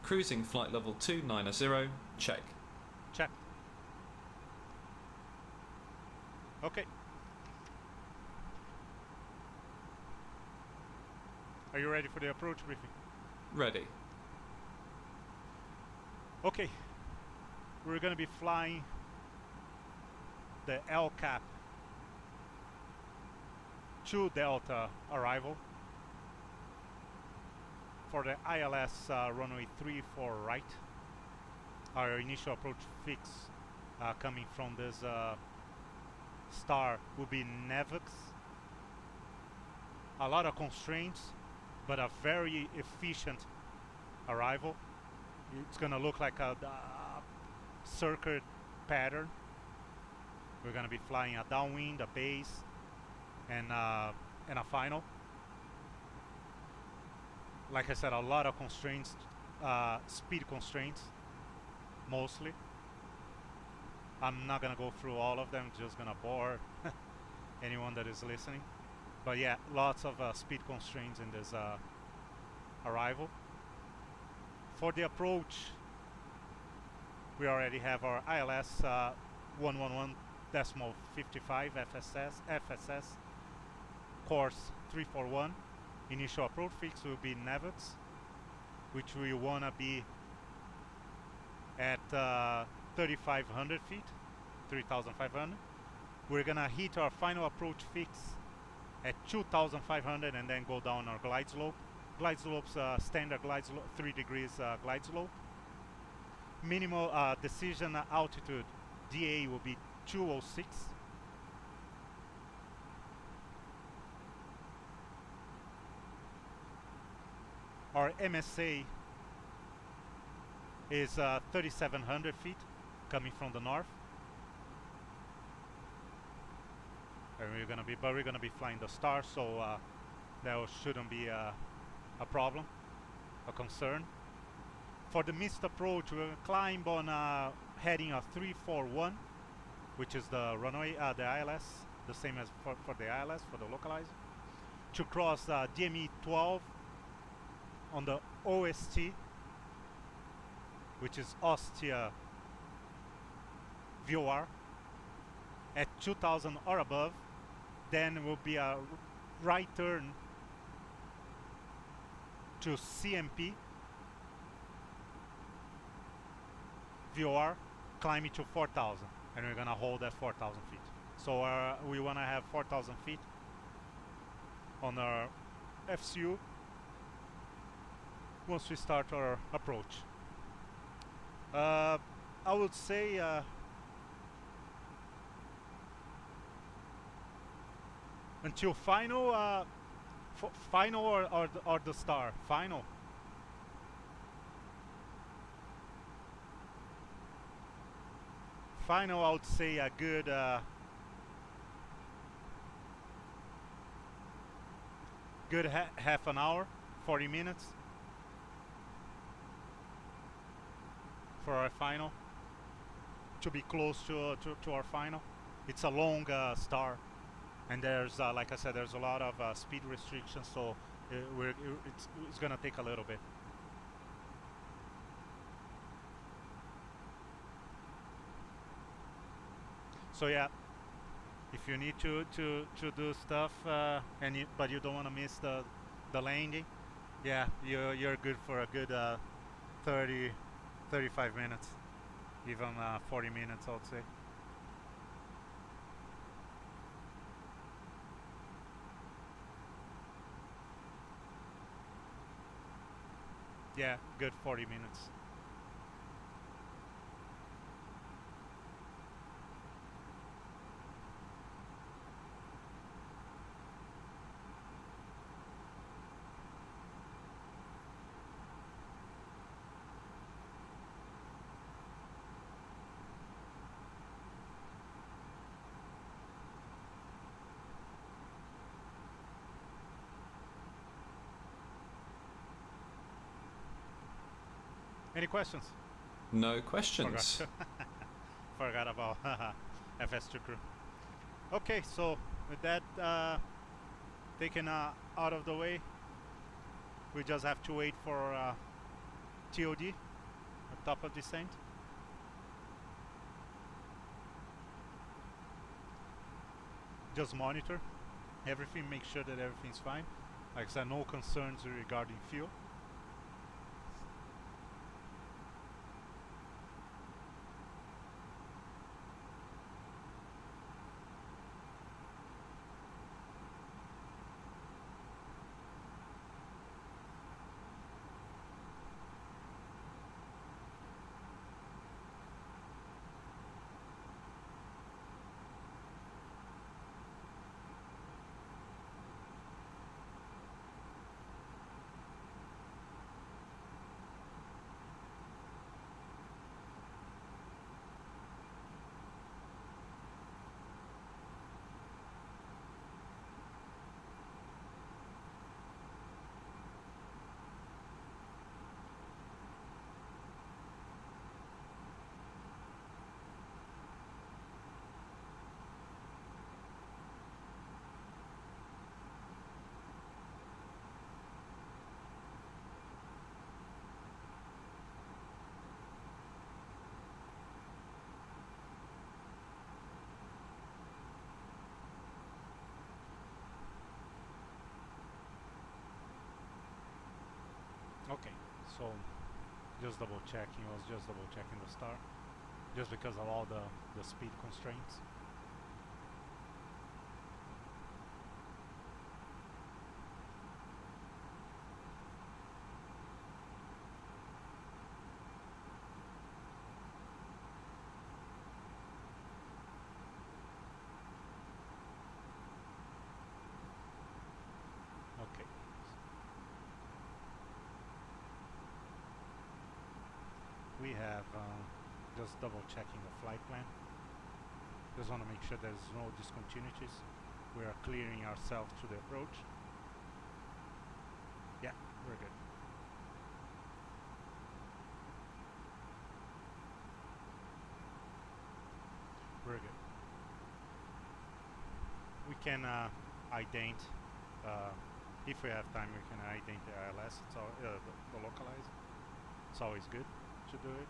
Cruising flight level 290, check. Check. Okay. Are you ready for the approach briefing? Ready. Okay. We're gonna be flying the L cap 2 Delta arrival for the ILS runway 34 right. Our initial approach fix coming from this star will be Nevix. A lot of constraints, but a very efficient arrival. It's gonna look like a circuit pattern. We're gonna be flying a downwind, a base, and a final. Like I said, a lot of constraints, speed constraints, mostly. I'm not gonna go through all of them, just gonna bore anyone that is listening. But yeah, lots of speed constraints in this arrival. For the approach, we already have our ILS 111.55 FSS course 341. Initial approach fix will be Nevix, which we wanna be at 3,500 feet, 3,500. We're gonna hit our final approach fix at 2,500 and then go down our glide slope. Glide slope's standard glide slope, 3 degrees glide slope. Minimal decision altitude DA will be 206. Our MSA is 3,700 feet coming from the north. And we're gonna be flying the star, so that shouldn't be a problem, a concern. For the missed approach, we're gonna climb on heading of 341, which is the runway, the ILS, the same as for the ILS, for the localizer, to cross DME 12 on the OST, which is Ostia VOR, at 2,000 or above. Then will be a right turn to CMP VOR, climbing to 4,000, and we're gonna hold at 4,000 feet. So we wanna have 4,000 feet on our FCU once we start our approach. I would say until final, final or the star? Final. Final, I would say a good half an hour, 40 minutes for our final, to be close to our final. It's a long star, and there's like I said, there's a lot of speed restrictions, so it's gonna take a little bit. So yeah, if you need to do stuff but you don't want to miss the landing, yeah, you're good for a good 30 35 minutes, even 40 minutes, I would say. Yeah, good 40 minutes. Any questions? No questions. Forgot about FS2 crew. Okay, so with that taken out of the way, we just have to wait for TOD, at top of descent. Just monitor everything, make sure that everything's fine. Like I said, no concerns regarding fuel. Okay, so just double checking, I was just double checking the star, just because of all the speed constraints. Okay. We have just double checking the flight plan. Just want to make sure there's no discontinuities. We are clearing ourselves to the approach. Yeah, we're good. We're good. We can ident, if we have time, we can ident the ILS, it's all, the localizer. It's always good to do it.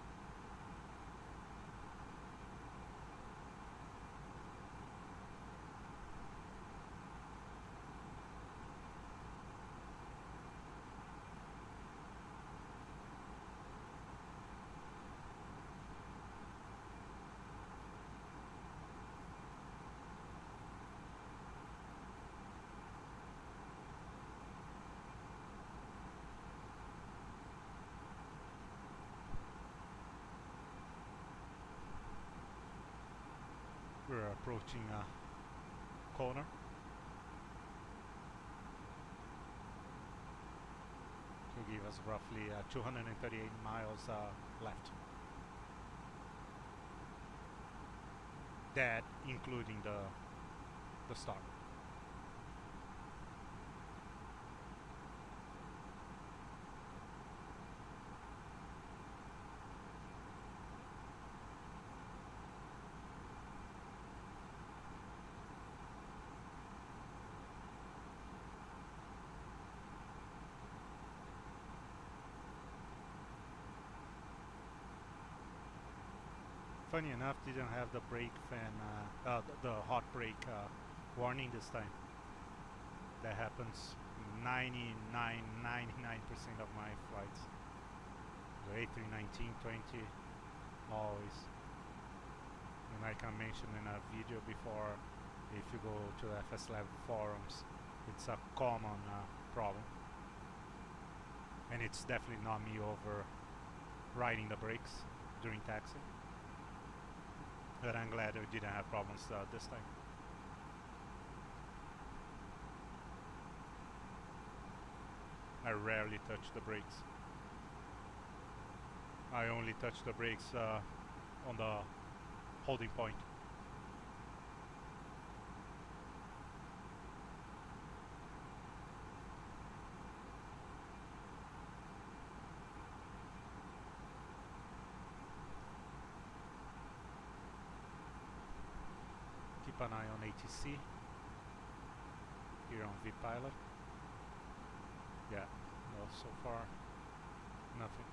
We're approaching a corner. To give us roughly 238 miles left. That including the start. Funny enough, didn't have the brake fan, the hot brake warning this time. That happens 99% of my flights. The A319, 20, always. And like I mentioned in a video before, if you go to the FSLabs forums, it's a common problem. And it's definitely not me over riding the brakes during taxi. But I'm glad I didn't have problems this time. I rarely touch the brakes. I only touch the brakes on the holding point. Keep an eye on ATC here on vPilot. Yeah, no, so far nothing.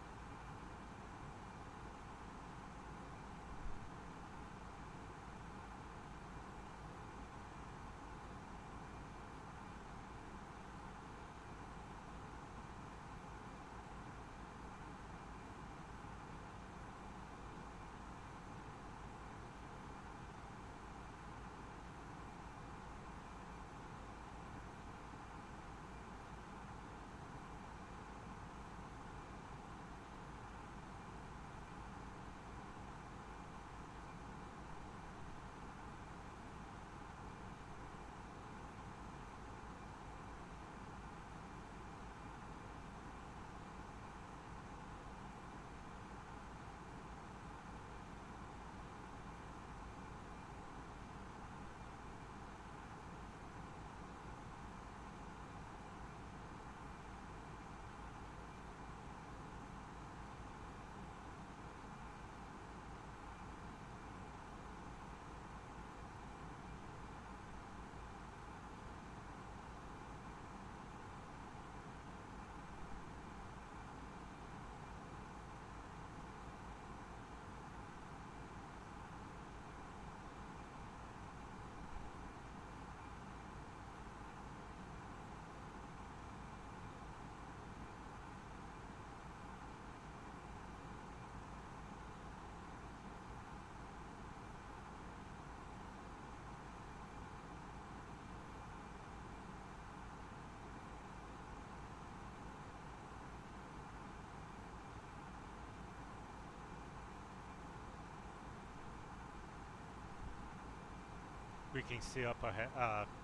We can see up ahead,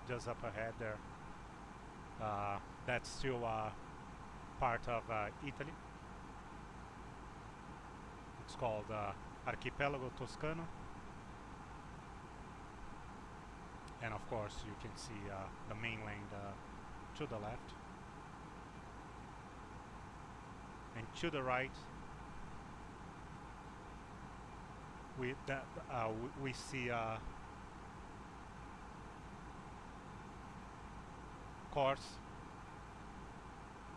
just up ahead there. That's still part of Italy. It's called Archipelago Toscano. And of course you can see the mainland to the left. And to the right, we see Corse,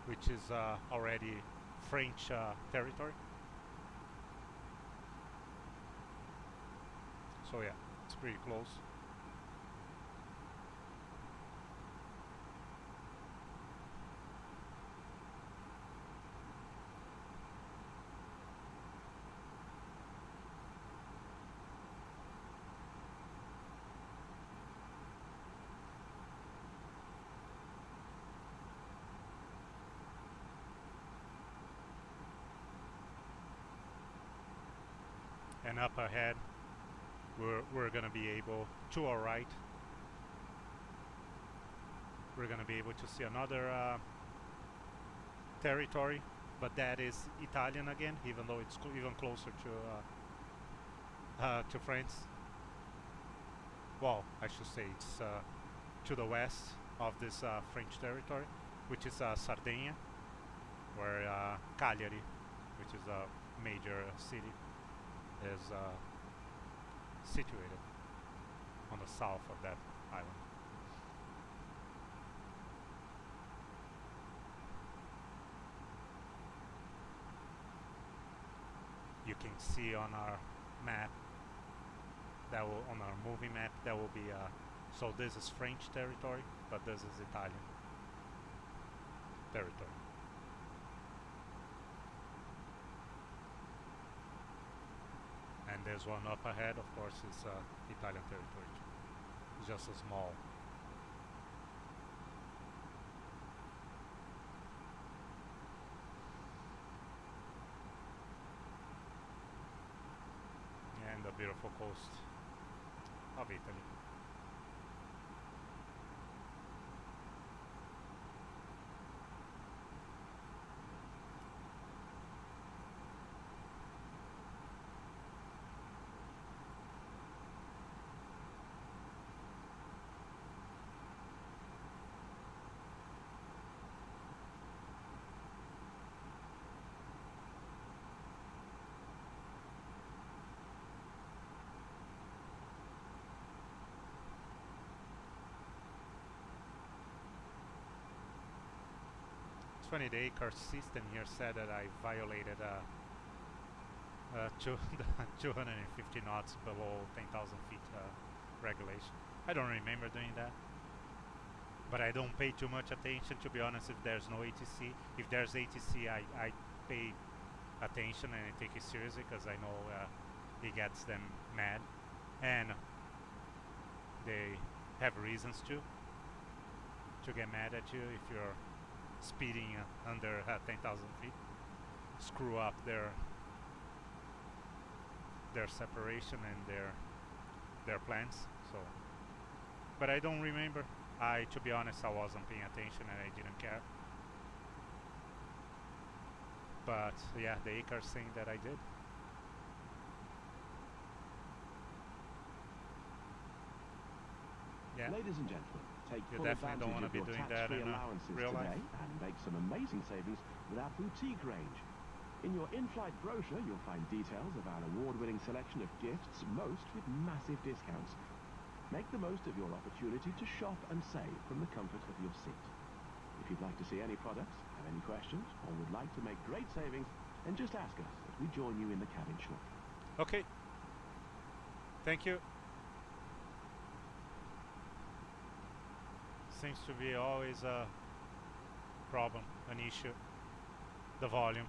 which is already French territory. So yeah, it's pretty close. And up ahead, we're gonna be able, to our right, we're gonna be able to see another territory, but that is Italian again, even though it's even closer to France. Well, I should say it's to the west of this French territory, which is Sardinia, where Cagliari, which is a major city, is situated on the south of that island. You can see on our map that will, on our movie map, that will be, so this is French territory, but this is Italian territory. And there's one up ahead, of course, is Italian territory. It's just a small. And the beautiful coast of Italy. It's funny, the ACAR system here said that I violated the 250 knots below 10,000 feet regulation. I don't remember doing that, but I don't pay too much attention, to be honest. If there's no ATC, if there's ATC, I pay attention and I take it seriously, because I know it gets them mad, and they have reasons to get mad at you if you're speeding under 10,000 feet. Screw up their separation and their plans. So, but I don't remember. To be honest, I wasn't paying attention and I didn't care. But yeah, the ACAR saying that I did. Yeah. Ladies and gentlemen, take You full definitely don't advantage want to of be your doing that tax-free in allowances real life. today and make some amazing savings with our boutique range. In your in-flight brochure, you'll find details of our award-winning selection of gifts, most with massive discounts. Make the most of your opportunity to shop and save from the comfort of your seat. If you'd like to see any products, have any questions, or would like to make great savings, then just ask us as we join you in the cabin shortly. Okay. Thank you. Seems to be always a problem, an issue. The volume.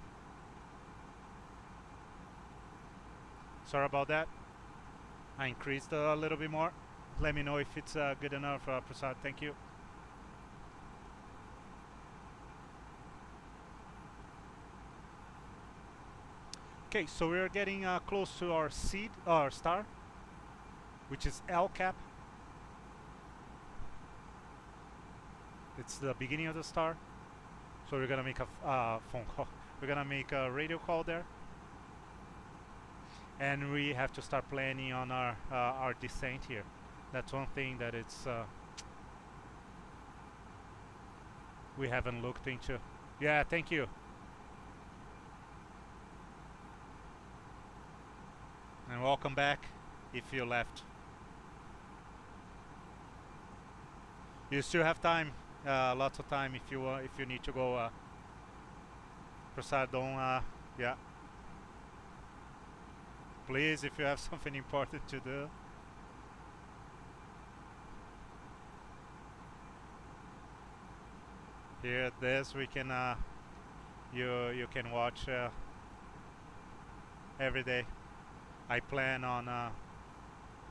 Sorry about that. I increased a little bit more. Let me know if it's good enough, Prasad. Thank you. Okay, so we're getting close to our seed, our star, which is L cap. It's the beginning of the star. So we're gonna make a phone call. We're gonna make a radio call there, and we have to start planning on our descent here. That's one thing that it's we haven't looked into. Yeah, thank you. And welcome back if you left. You still have time, lots of time if you need to go. Prasad, don't, yeah. Please, if you have something important to do. Here, this we can, you can watch every day. I plan on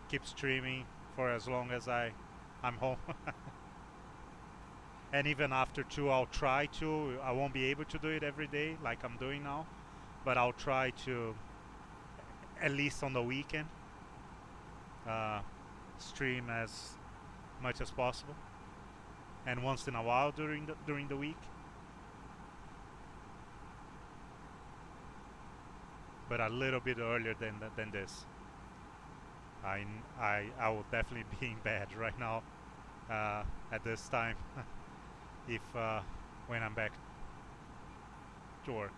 keep streaming for as long as I'm home. And even after 2, I'll try to. I won't be able to do it every day like I'm doing now, but I'll try to, at least on the weekend, stream as much as possible, and once in a while during the week. But a little bit earlier than this. I will definitely be in bed right now at this time. If when I'm back to work.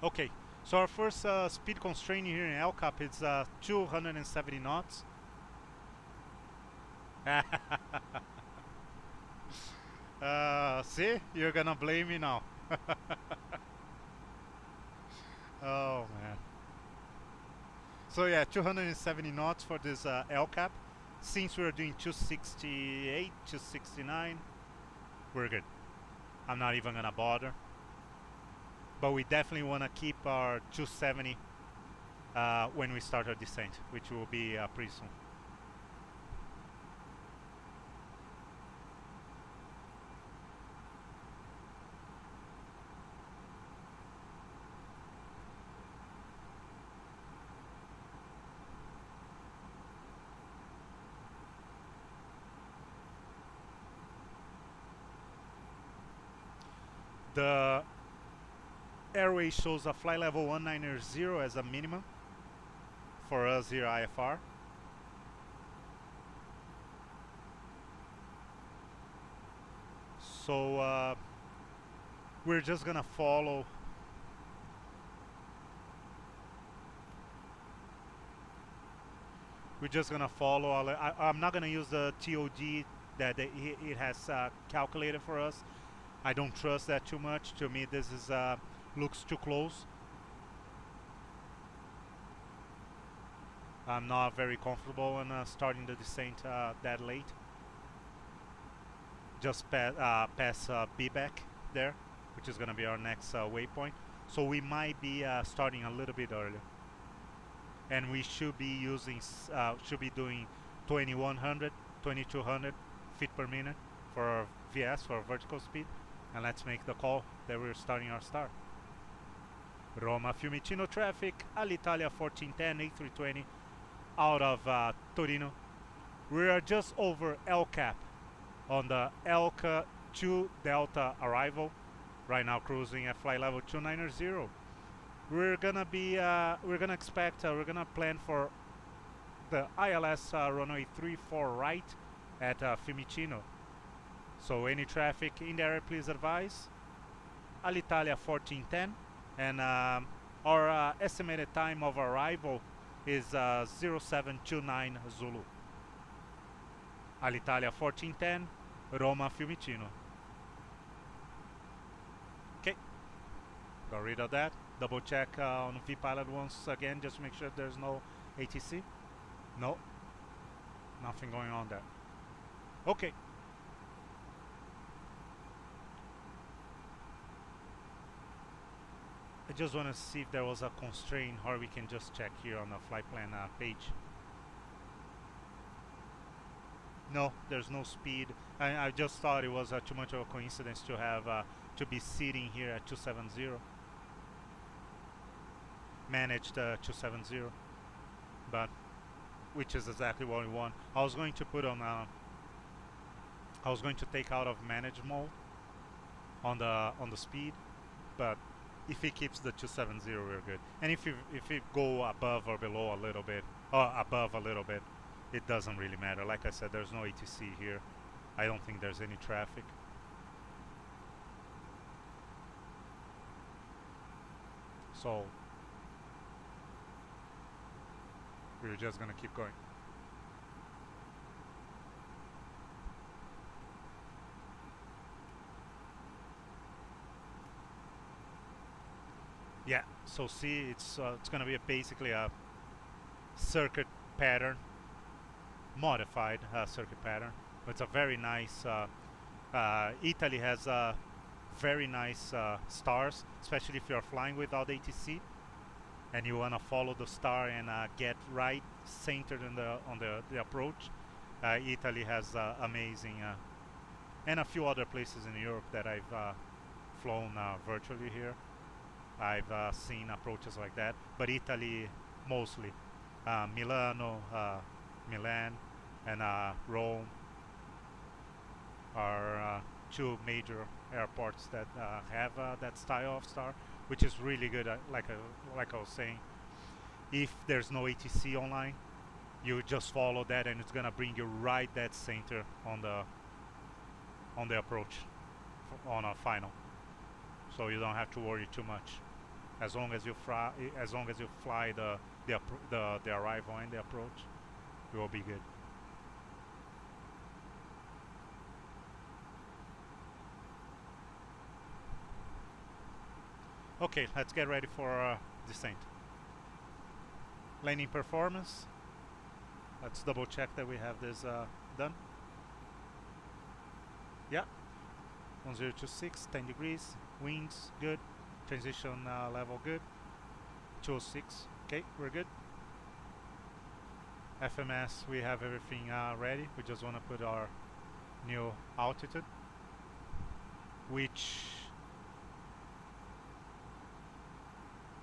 Okay, so our first speed constraint here in LCAP is 270 knots. See, you're gonna blame me now. Oh man. So yeah, 270 knots for this L cap. Since we're doing 268, 269, we're good. I'm not even gonna bother. But we definitely want to keep our 270 when we start our descent, which will be pretty soon. The airway shows a flight level 190 as a minimum for us here IFR. So we're just gonna follow I'm not gonna use the TOD that it has calculated for us. I don't trust that too much. To me, this is looks too close. I'm not very comfortable in starting the descent that late. Just pass B-back there, which is gonna be our next waypoint. So we might be starting a little bit earlier, and we should be using doing 2100, 2200 feet per minute for our VS, for our vertical speed. And let's make the call that we're starting our start. Roma Fiumicino traffic, Alitalia 1410 A320 out of Torino. We are just over El Cap on the Elka 2 Delta arrival. Right now cruising at flight level 290. We're gonna plan for the ILS runway 34 right at Fiumicino. So any traffic in the area, please advise. Alitalia 1410, and our estimated time of arrival is 0729 Zulu. Alitalia 1410, Roma Fiumicino. Okay, got rid of that. Double check on vPilot once again, just to make sure there's no ATC. No, nothing going on there. Okay. I just want to see if there was a constraint, or we can just check here on the flight plan page. No, there's no speed. I just thought it was too much of a coincidence to have to be sitting here at 270. Managed 270, but which is exactly what we want. I was going to put on. I was going to take out of manage mode on the speed, but if it keeps the 270, we're good. And if it go above or below a little bit, or above a little bit, it doesn't really matter. Like I said, there's no ATC here. I don't think there's any traffic. So we're just gonna keep going. Yeah, so see, it's gonna be basically a circuit pattern, modified circuit pattern. It's a very nice. Italy has very nice stars, especially if you're flying without ATC, and you wanna follow the star and get right centered in on the approach. Italy has amazing, and a few other places in Europe that I've flown virtually here. I've seen approaches like that, but Italy mostly. Milano, Milan, and Rome are two major airports that have that style of star, which is really good. Like I was saying, if there's no ATC online, you just follow that, and it's gonna bring you right dead center on the approach on a final. So you don't have to worry too much. As long as you fly the arrival and the approach, you will be good. Okay, let's get ready for descent. Landing performance. Let's double check that we have this done. Yeah, 1026, 10 degrees, winds good, transition level good, 206, okay, we're good. FMS, we have everything ready. We just want to put our new altitude, which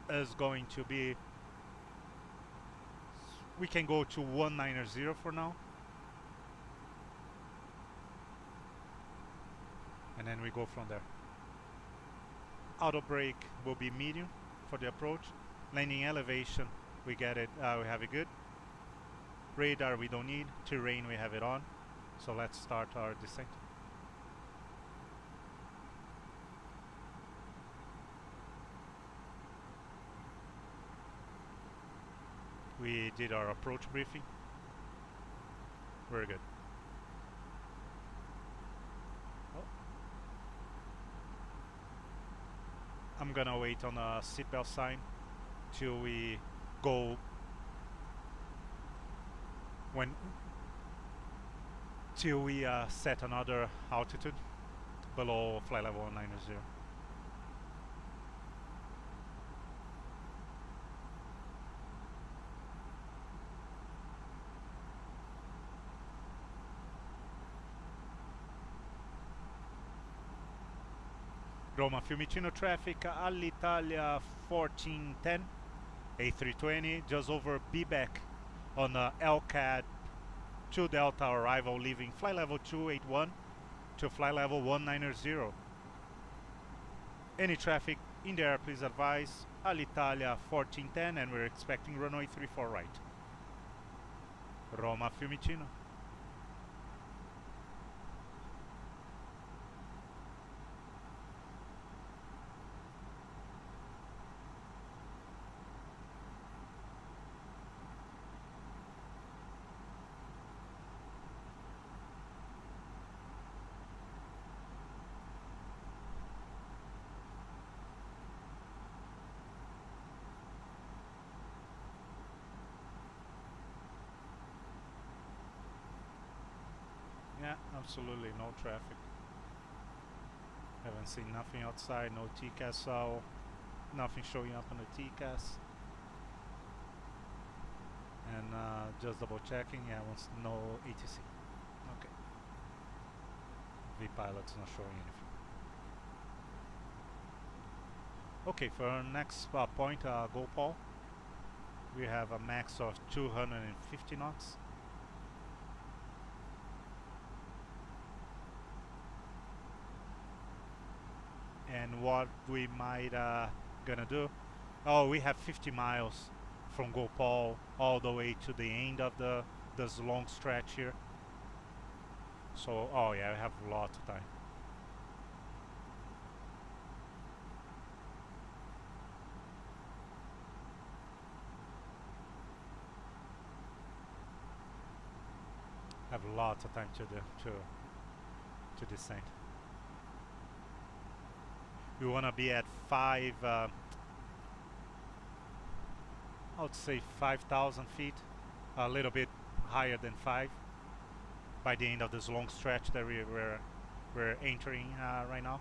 is going to be, we can go to 190 for now, and then we go from there. Auto brake will be medium for the approach. Landing elevation, we get it, we have it good. Radar we don't need. Terrain we have it on. So let's start our descent. We did our approach briefing. Very good. Oh. I'm gonna wait on a seatbelt sign till we go till we set another altitude below flight level 190. Roma Fiumicino traffic, Alitalia 1410, A320, just over BBEC on LCAD 2 Delta arrival, leaving flight level 281 to flight level 190. Any traffic in the air, please advise. Alitalia 1410, and we're expecting runway 34 right. Roma Fiumicino. Yeah, absolutely no traffic. Haven't seen nothing outside, no TCAS, so nothing showing up on the TCAS. And just double checking, yeah, no ATC. Okay. VPilot's not showing anything. Okay, for our next point, GoPal, we have a max of 250 knots. And what we might gonna do, oh, we have 50 miles from Gopal all the way to the end of this long stretch here. So, oh yeah, we have lots of time. Have lots of time to descend. We want to be at 5, I would say 5,000 feet, a little bit higher than 5, by the end of this long stretch that we're entering right now.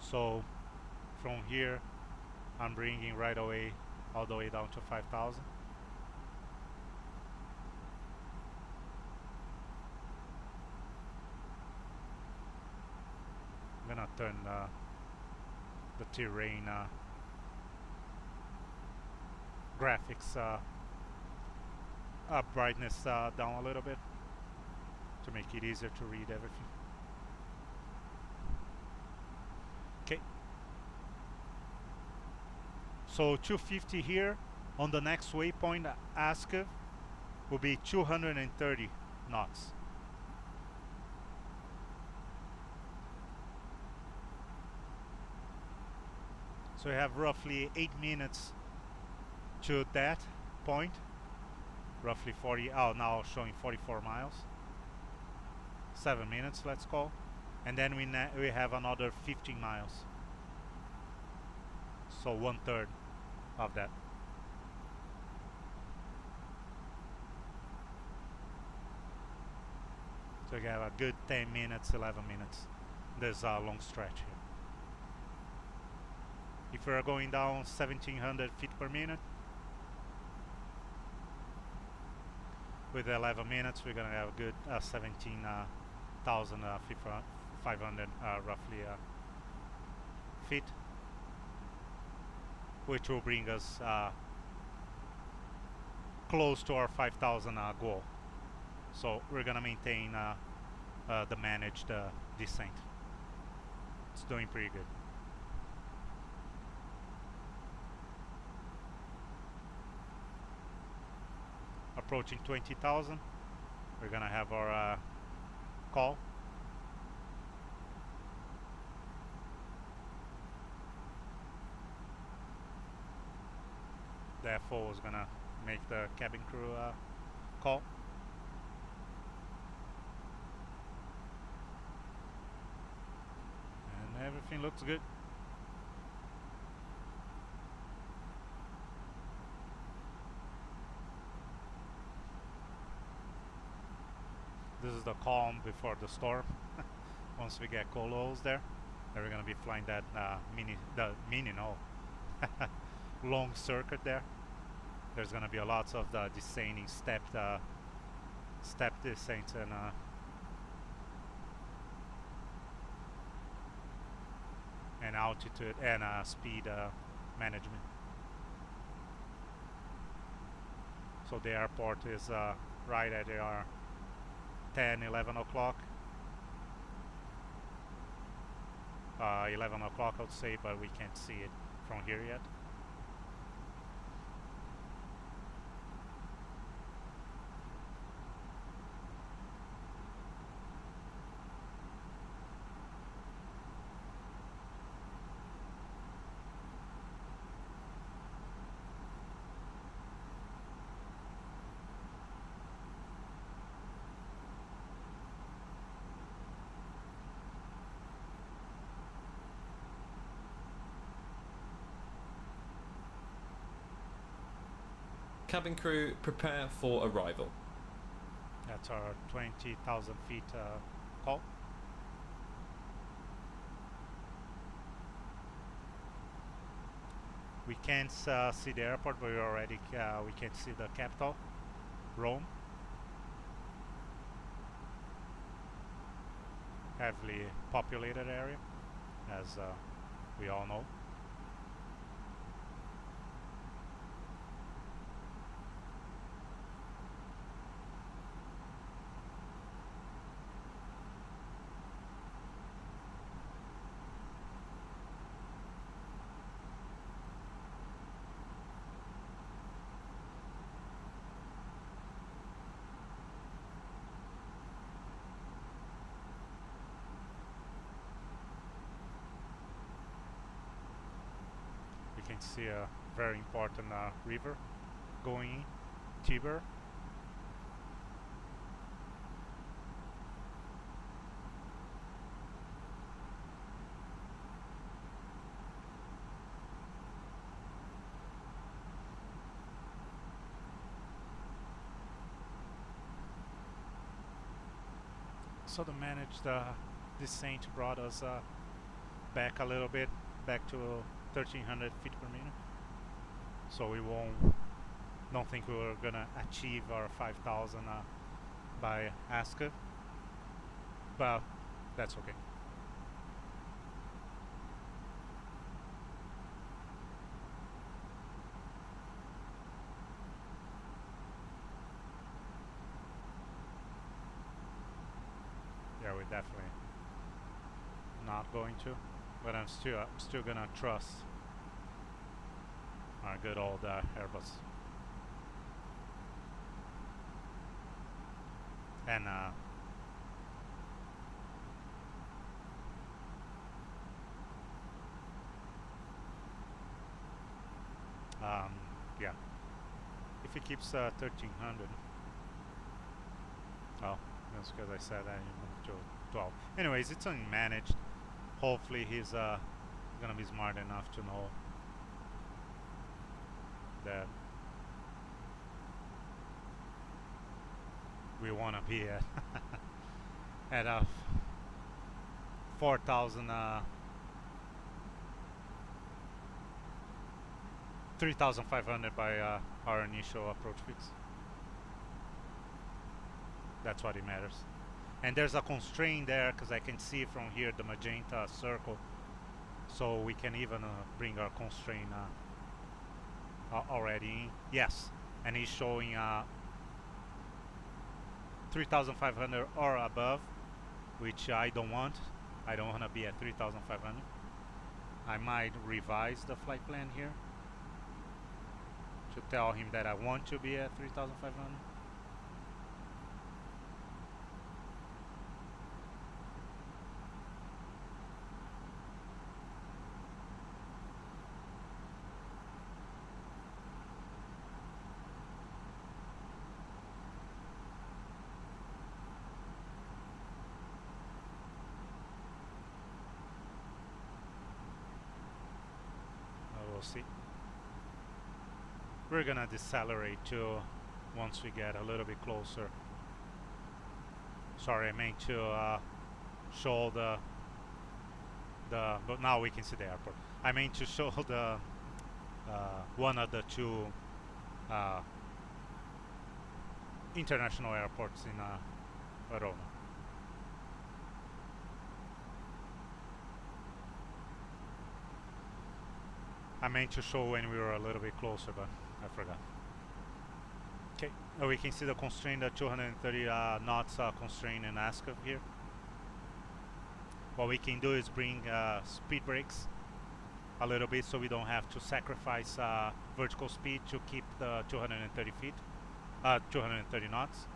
So from here, I'm bringing right away all the way down to 5,000. I'm gonna turn the terrain graphics brightness down a little bit to make it easier to read everything. Okay. So 250 here on the next waypoint, ASCA, will be 230 knots. So we have roughly 8 minutes to that point. Roughly 40, oh, now showing 44 miles. 7 minutes, let's call. And then we have another 15 miles. So 1/3 of that. So we have a good 10 minutes, 11 minutes. There's a long stretch here. If we're going down 1700 feet per minute, with 11 minutes, we're gonna have a good 17,500 roughly feet, which will bring us close to our 5,000 goal. So we're gonna maintain the managed descent. It's doing pretty good. Approaching 20,000. We're gonna have our call. The FO is gonna make the cabin crew call. And everything looks good. This is the calm before the storm. Once we get colos there, then we're gonna be flying that long circuit there. There's gonna be lots of the descending step descents and altitude and speed management. So the airport is right at our 10, 11 o'clock. 11 o'clock I would say, but we can't see it from here yet. Cabin crew, prepare for arrival. That's our 20,000 feet call. We can't see the airport, but we already we can see the capital, Rome. Heavily populated area, as we all know. You can see a very important river going in, Tiber. So the managed descent brought us back a little bit, back to 1,300 feet per minute. So we don't think we were gonna achieve our 5,000 by ASCA, but that's okay. Yeah, we're definitely not going to, but I'm still gonna trust our good old Airbus. And if it keeps 1300. Oh, that's because I said that he moved to 12. Anyways, it's unmanaged. Hopefully he's gonna be smart enough to know that we want to be at a 4,000 3,500 by our initial approach fix. That's what it matters. And there's a constraint there because I can see from here the magenta circle, so we can even bring our constraint already in. Yes, and he's showing 3,500 or above, which I don't want. I don't want to be at 3,500. I might revise the flight plan here to tell him that I want to be at 3,500. We'll see. We're gonna decelerate too once we get a little bit closer. Sorry, I meant to show the but now we can see the airport. I meant to show the one of the two international airports in Roma. I meant to show when we were a little bit closer, but I forgot. Okay, we can see the constraint, the 230 knots constraint in ASCA here. What we can do is bring speed brakes a little bit so we don't have to sacrifice vertical speed to keep the 230 feet, 230 knots.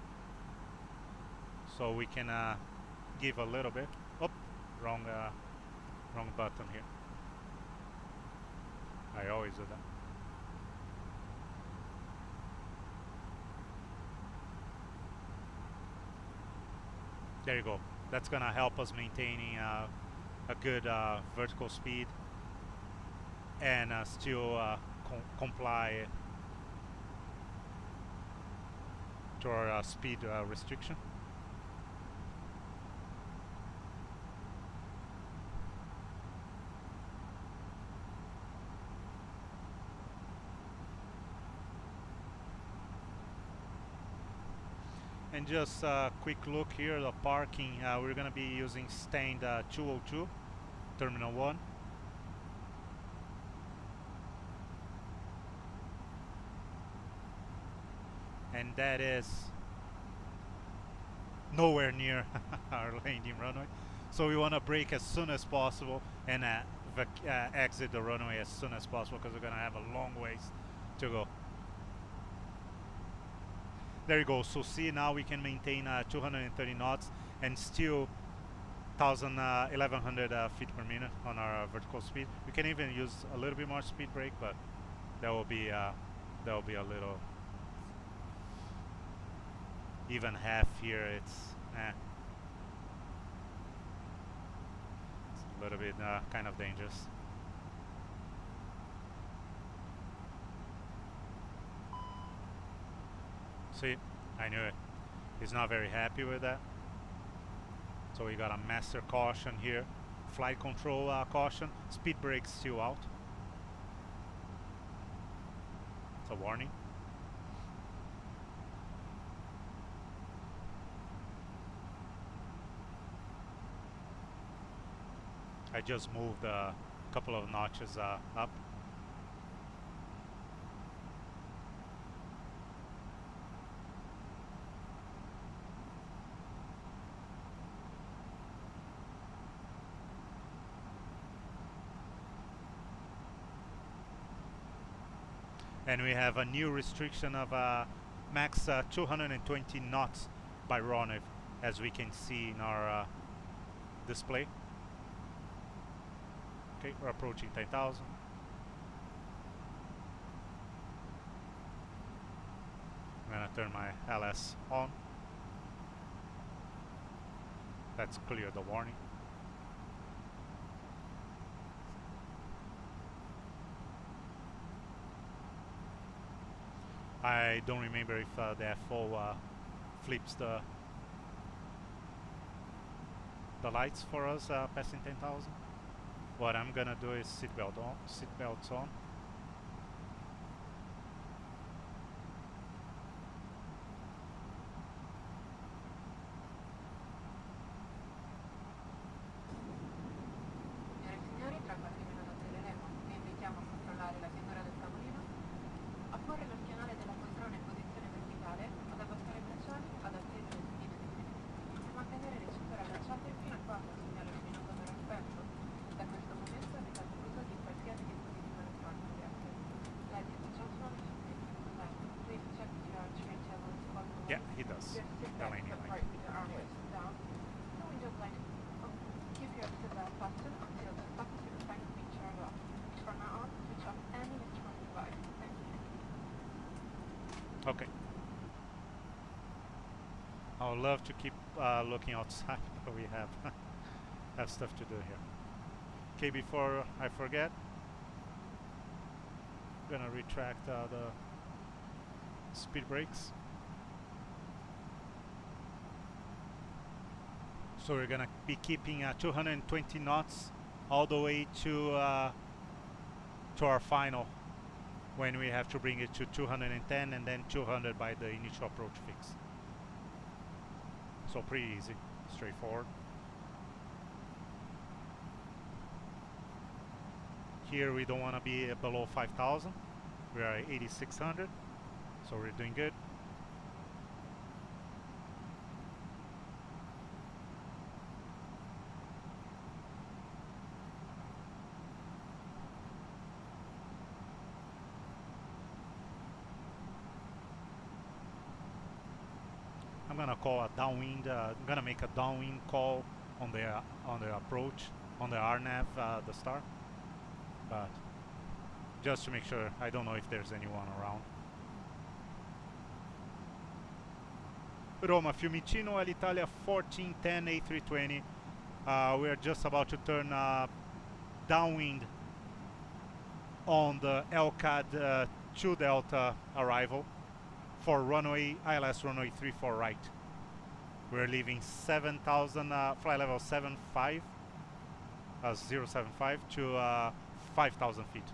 So we can give a little bit. Oh, wrong button here. I always do that. There you go. That's gonna help us maintaining a good vertical speed and still comply to our speed restriction. And just a quick look here, the parking, we're going to be using stand 202, Terminal 1. And that is nowhere near our landing runway. So we want to brake as soon as possible and exit the runway as soon as possible because we're going to have a long ways to go. There you go. So see, now we can maintain 230 knots and still 1,100 feet per minute on our vertical speed. We can even use a little bit more speed brake, but that will be a little, even half here. It's a little bit kind of dangerous. See, I knew it. He's not very happy with that. So we got a master caution here. Flight control caution. Speed brakes still out. It's a warning. I just moved a couple of notches up. And we have a new restriction of max 220 knots by runway, as we can see in our display. Okay, we're approaching 10,000. gonna turn my LS on. Let's clear the warning. I don't remember if the FO flips the lights for us passing 10,000. What I'm gonna do is seatbelts on. Yeah, he does. The landing light. Okay. I would love to keep looking outside, but we have stuff to do here. Okay, before I forget, I'm gonna retract the speed brakes. So we're gonna be keeping 220 knots all the way to our final, when we have to bring it to 210 and then 200 by the initial approach fix. So pretty easy, straightforward. Here we don't want to be below 5,000. We are at 8,600, so we're doing good. I'm gonna call a downwind. I'm gonna make a downwind call on the approach on the RNAV, the star. But just to make sure, I don't know if there's anyone around. Roma, Fiumicino, Alitalia 1410 A320. We are just about to turn downwind on the LCAD 2 Delta arrival for runway ILS runway 34 right. We're leaving 7,000 flight level 075 to 5,000 feet.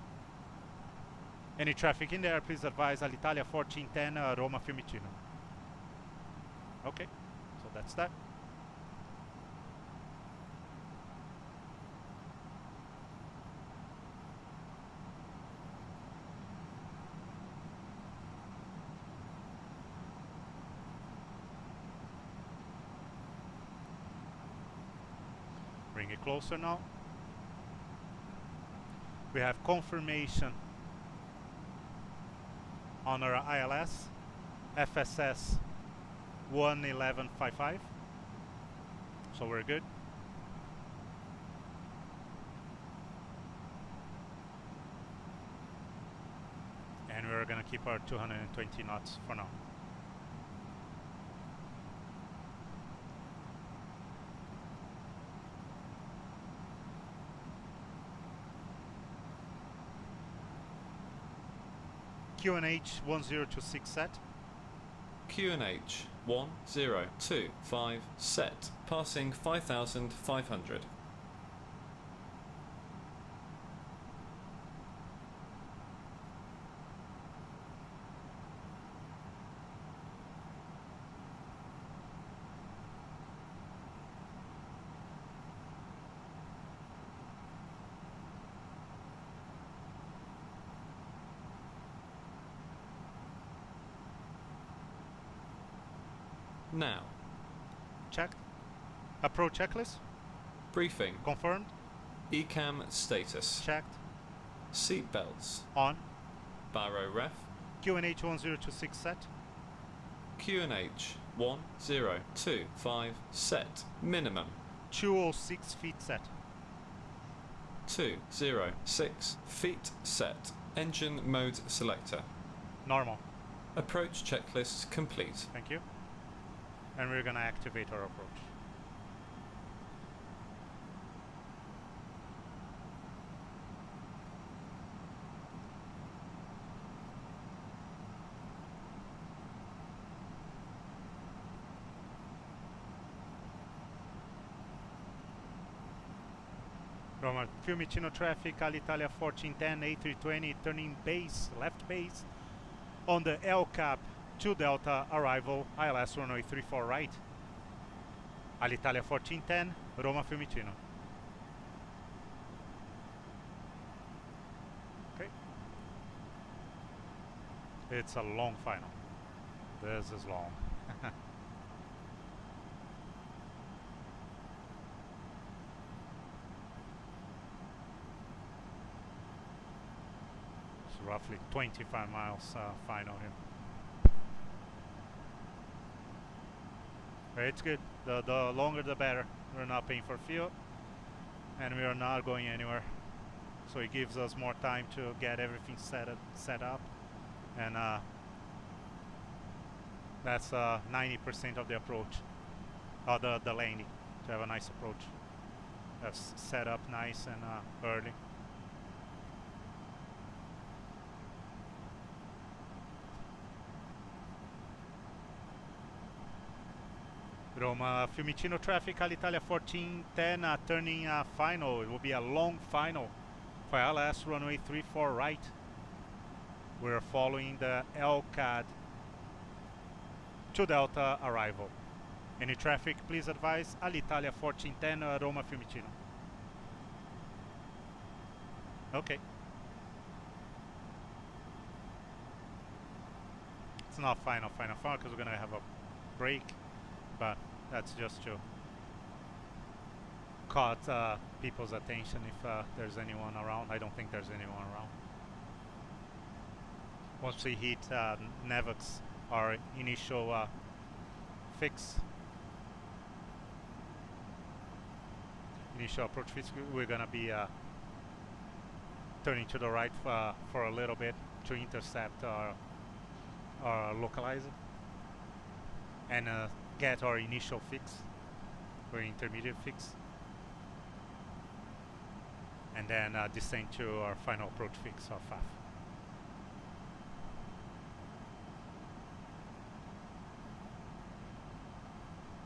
Any traffic in there, please advise Alitalia 1410 Roma Fiumicino. Okay, so that's that. Bring it closer now. We have confirmation on our ILS, FSS 11155. So we're good. And we're gonna keep our 220 knots for now. QNH 1026 set. QNH 1025 set, passing 5,500. Now. Checked. Approach checklist. Briefing. Confirmed. ECAM status. Checked. Seatbelts. On. Baro ref. QNH 1026 set. QNH 1025 set. Minimum. 206 feet set. 206 feet set. Engine mode selector. Normal. Approach checklist complete. Thank you. And we're gonna activate our approach. Roma, Fiumicino traffic, Alitalia 1410, A320, turning base, left base, on the L cap, 2 Delta, arrival, ILS runway 34 right. Alitalia 1410, Roma Fiumicino. Okay. It's a long final. This is long. Roughly 25 miles final here. It's good. The longer the better. We're not paying for fuel and we are not going anywhere. So it gives us more time to get everything set up. And that's 90% of the approach. Or the landing. To have a nice approach. That's set up nice and early. Roma Fiumicino traffic, Alitalia 1410, turning final. It will be a long final for LS runway 34 right. We're following the LCAD 2 Delta arrival. Any traffic, please advise Alitalia 1410, Roma Fiumicino. Okay. It's not final because we're gonna have a break. But that's just to caught people's attention if there's anyone around. I don't think there's anyone around. Once we hit Navx, our initial fix, initial approach fix, we're gonna be turning to the right for a little bit to intercept our localizer and get our initial fix or intermediate fix, and then descend to our final approach fix of FAF.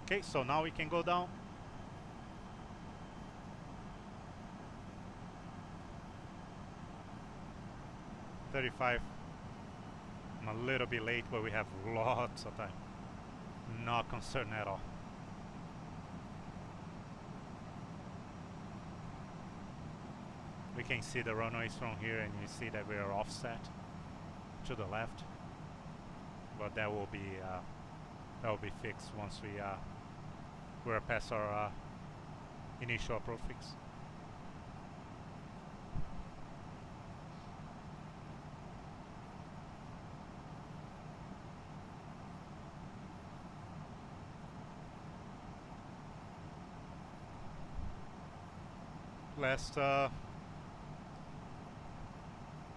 Okay, so now we can go down. $35. I'm a little bit late, but we have lots of time. Not concerned at all. We can see the runways from here, and you see that we are offset to the left. But that will be fixed once we're past our initial approach fix.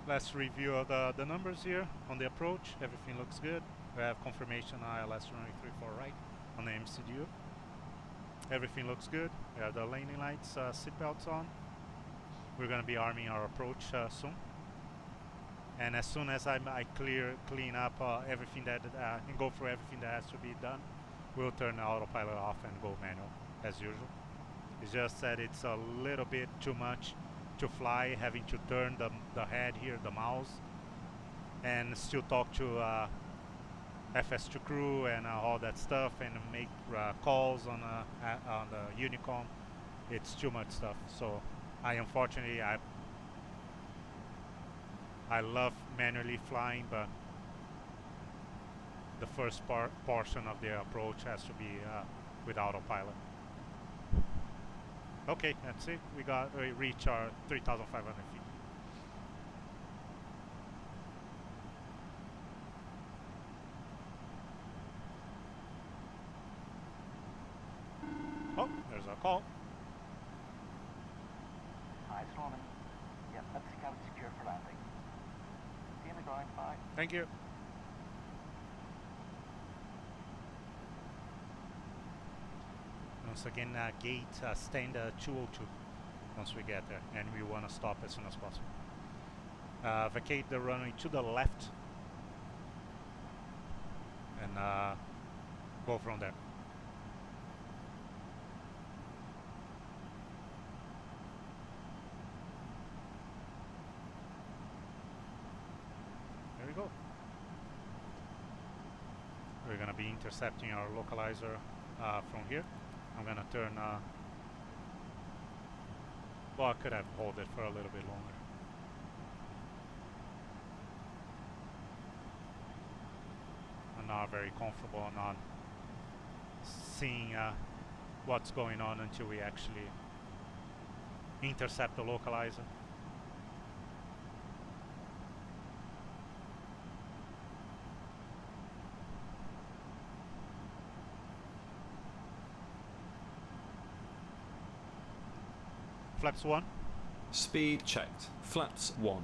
Last review of the numbers here on the approach. Everything looks good. We have confirmation ILS runway 34 right on the MCDU. Everything looks good. We have the landing lights, seatbelts on. We're going to be arming our approach soon. And as soon as I clean up everything that and go through everything that has to be done, we'll turn the autopilot off and go manual as usual. It's just that it's a little bit too much to fly, having to turn the head here, the mouse, and still talk to FS2 crew and all that stuff, and make calls on the UNICOM. It's too much stuff. So unfortunately I love manually flying, but the first portion of the approach has to be with autopilot. Okay, that's it. We reach our 3,500 feet. Oh, there's a call. Hi, it's Norman. Yep, that's the cabin secure for landing. See you in the ground, bye. Thank you. Once again, gate stand 202 once we get there, and we want to stop as soon as possible. Vacate the runway to the left and go from there. There we go. We're gonna be intercepting our localizer from here. I'm gonna turn. Well, I could have held it for a little bit longer. I'm not very comfortable not seeing what's going on until we actually intercept the localizer. Flaps 1. Speed checked. Flaps 1.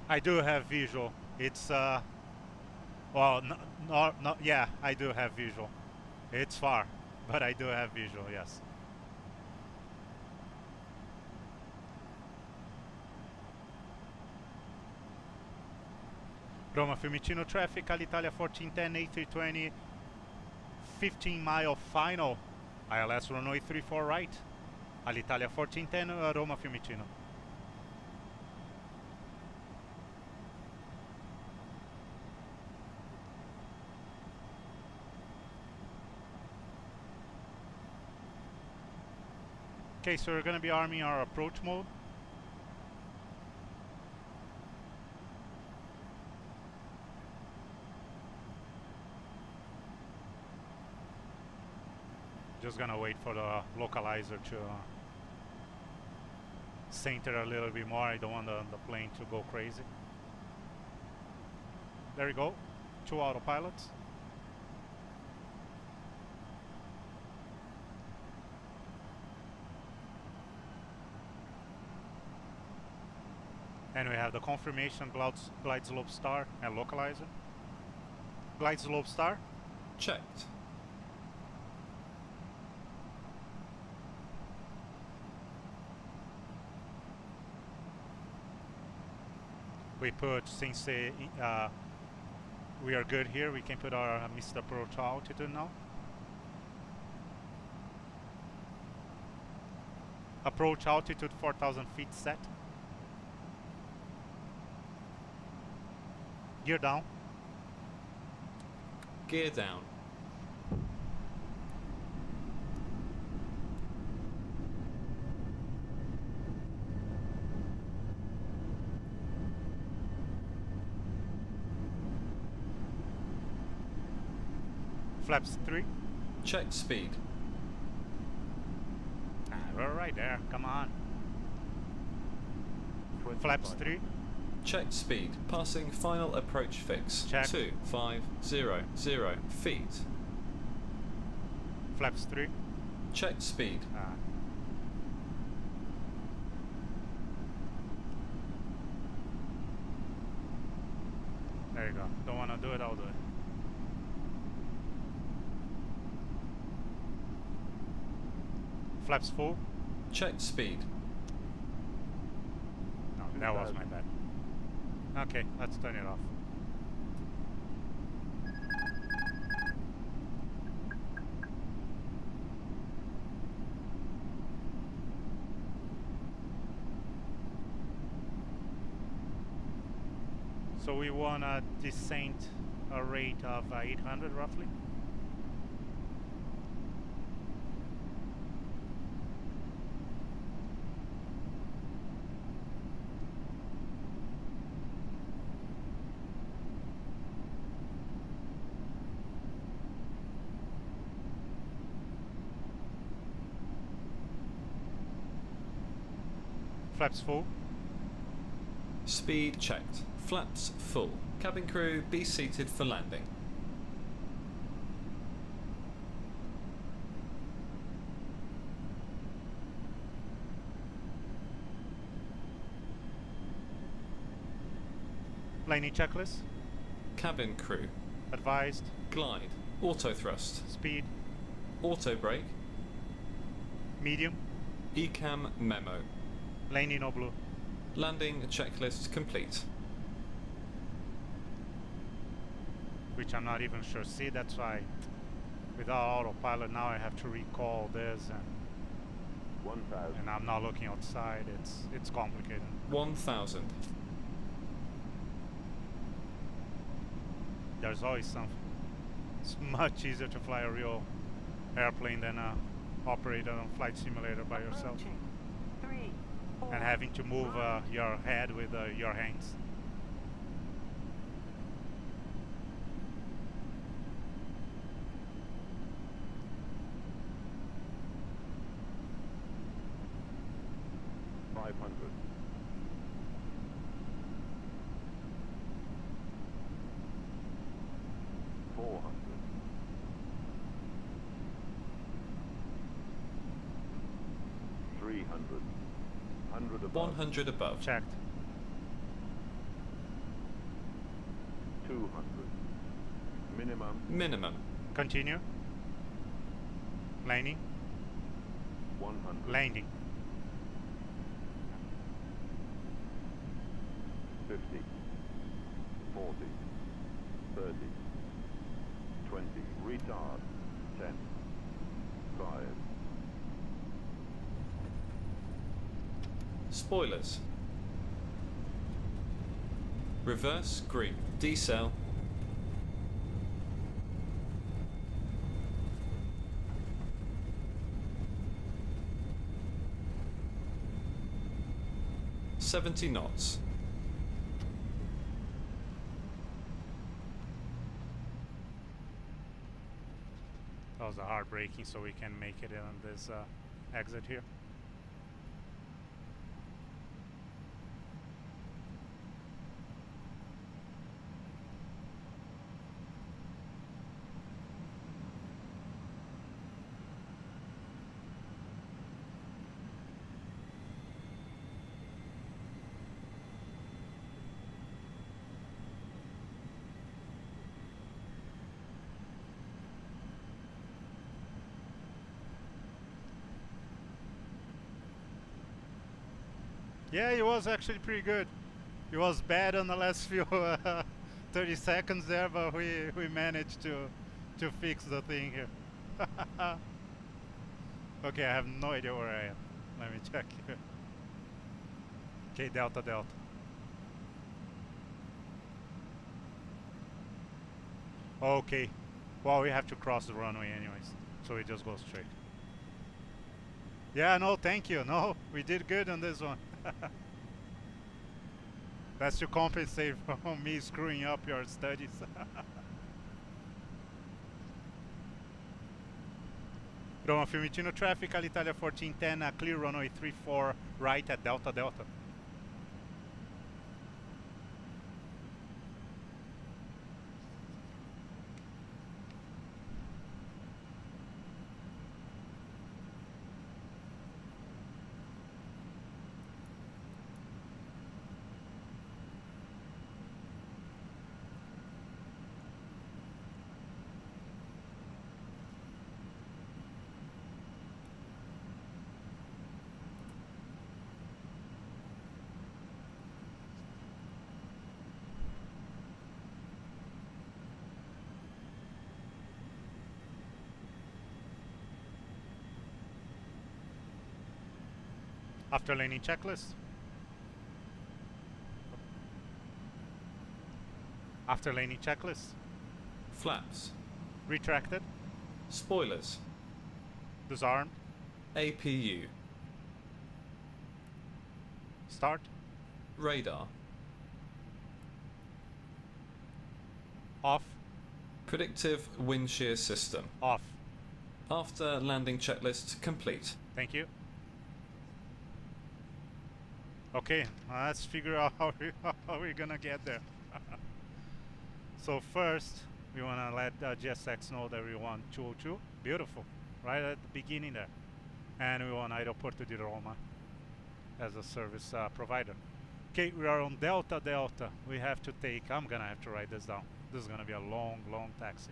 I do have visual. It's well, yeah, I do have visual. It's far, but I do have visual, yes. Roma Fiumicino traffic, Alitalia 1410, A320, 15-mile final. ILS runway 34 right. Alitalia 1410, Roma Fiumicino. Okay, so we're going to be arming our approach mode. Just going to wait for the localizer to center a little bit more. I don't want the plane to go crazy. There we go. 2 autopilots. And we have the confirmation glide slope star and localizer. Glide slope star. Checked. We put, since we are good here, we can put our missed approach altitude now. Approach altitude 4,000 feet set. Gear down. Gear down. Flaps 3. Check speed. We're right there. Come on. Flaps 3. Check speed. Passing final approach fix. Check. 2500 feet. Flaps 3. Check speed. There you go. Don't want to do it, I'll do it. Flaps full. Check speed. No, that was my bad. Okay, let's turn it off. So we want to descent a rate of 800 roughly. Flaps full. Speed checked. Flaps full. Cabin crew, be seated for landing. Landing checklist. Cabin crew. Advised. Glide. Auto thrust. Speed. Auto brake. Medium. ECAM memo. Landing no blue. Landing checklist complete. Which I'm not even sure. See, that's why without autopilot now I have to recall this, 1,000. and I'm not looking outside. It's complicated. 1,000. There's always something. It's much easier to fly a real airplane than operate on a flight simulator by yourself. Approaching. 3, 4, And having to move your head with your hands. $300. 100 above. 100 above. Checked. 200. Minimum. Minimum. Continue. Landing. 100. Landing. 50. 40. 30. 20. Retard. 10. 5. Spoilers. Reverse green. Decel. $70 knots. That was a hard braking, so we can make it on this exit here. Yeah, it was actually pretty good. It was bad on the last few 30 seconds there, but we managed to fix the thing here. Okay, I have no idea where I am. Let me check here. Okay, Delta Delta. Okay. Well, we have to cross the runway anyways, so we just go straight. Yeah, no, thank you. No, we did good on this one. That's to compensate for me screwing up your studies. Roma Fiumicino traffic, Alitalia 1410, clear runway 34 right at Delta Delta. After landing checklist. After landing checklist. Flaps. Retracted. Spoilers. Disarmed. APU. Start. Radar. Off. Predictive wind shear system. Off. After landing checklist complete. Thank you. Okay, let's figure out how we're gonna get there. So first, we wanna let GSX know that we want 202. Beautiful, right at the beginning there. And we want Aeroporto di Roma as a service provider. Okay, we are on Delta Delta. We have to take, I'm gonna have to write this down. This is gonna be a long, long taxi.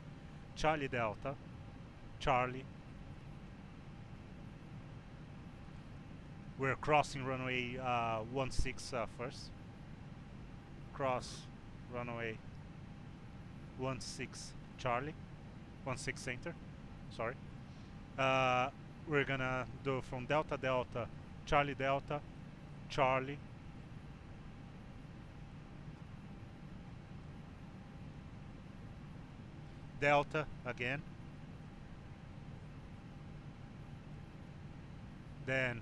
Charlie Delta, Charlie. We're crossing runway 16 first. Cross runway 16 Charlie. 16 center. Sorry. We're gonna do from Delta Delta, Charlie Delta, Charlie. Delta again. Then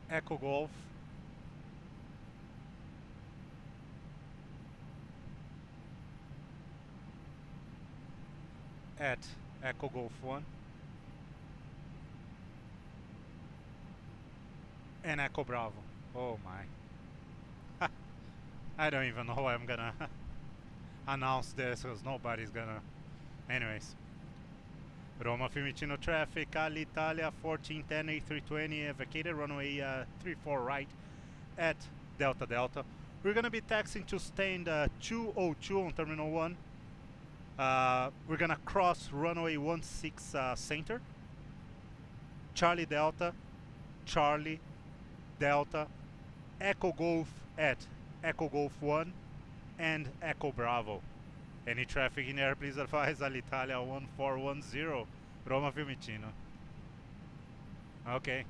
Echo Golf. At Echo Golf 1 and Echo Bravo. Oh my. I don't even know how I'm gonna announce this because nobody's gonna. Anyways. Roma Fiumicino traffic, Alitalia 1410 A320 vacated runway 34 right at Delta Delta. We're gonna be taxiing to stand 202 on Terminal 1. We're gonna cross runway 16 center. Charlie Delta, Charlie Delta, Echo Golf at Echo Golf 1 and Echo Bravo. Any traffic in air, please advise Alitalia 1410, Roma Fiumicino. Okay.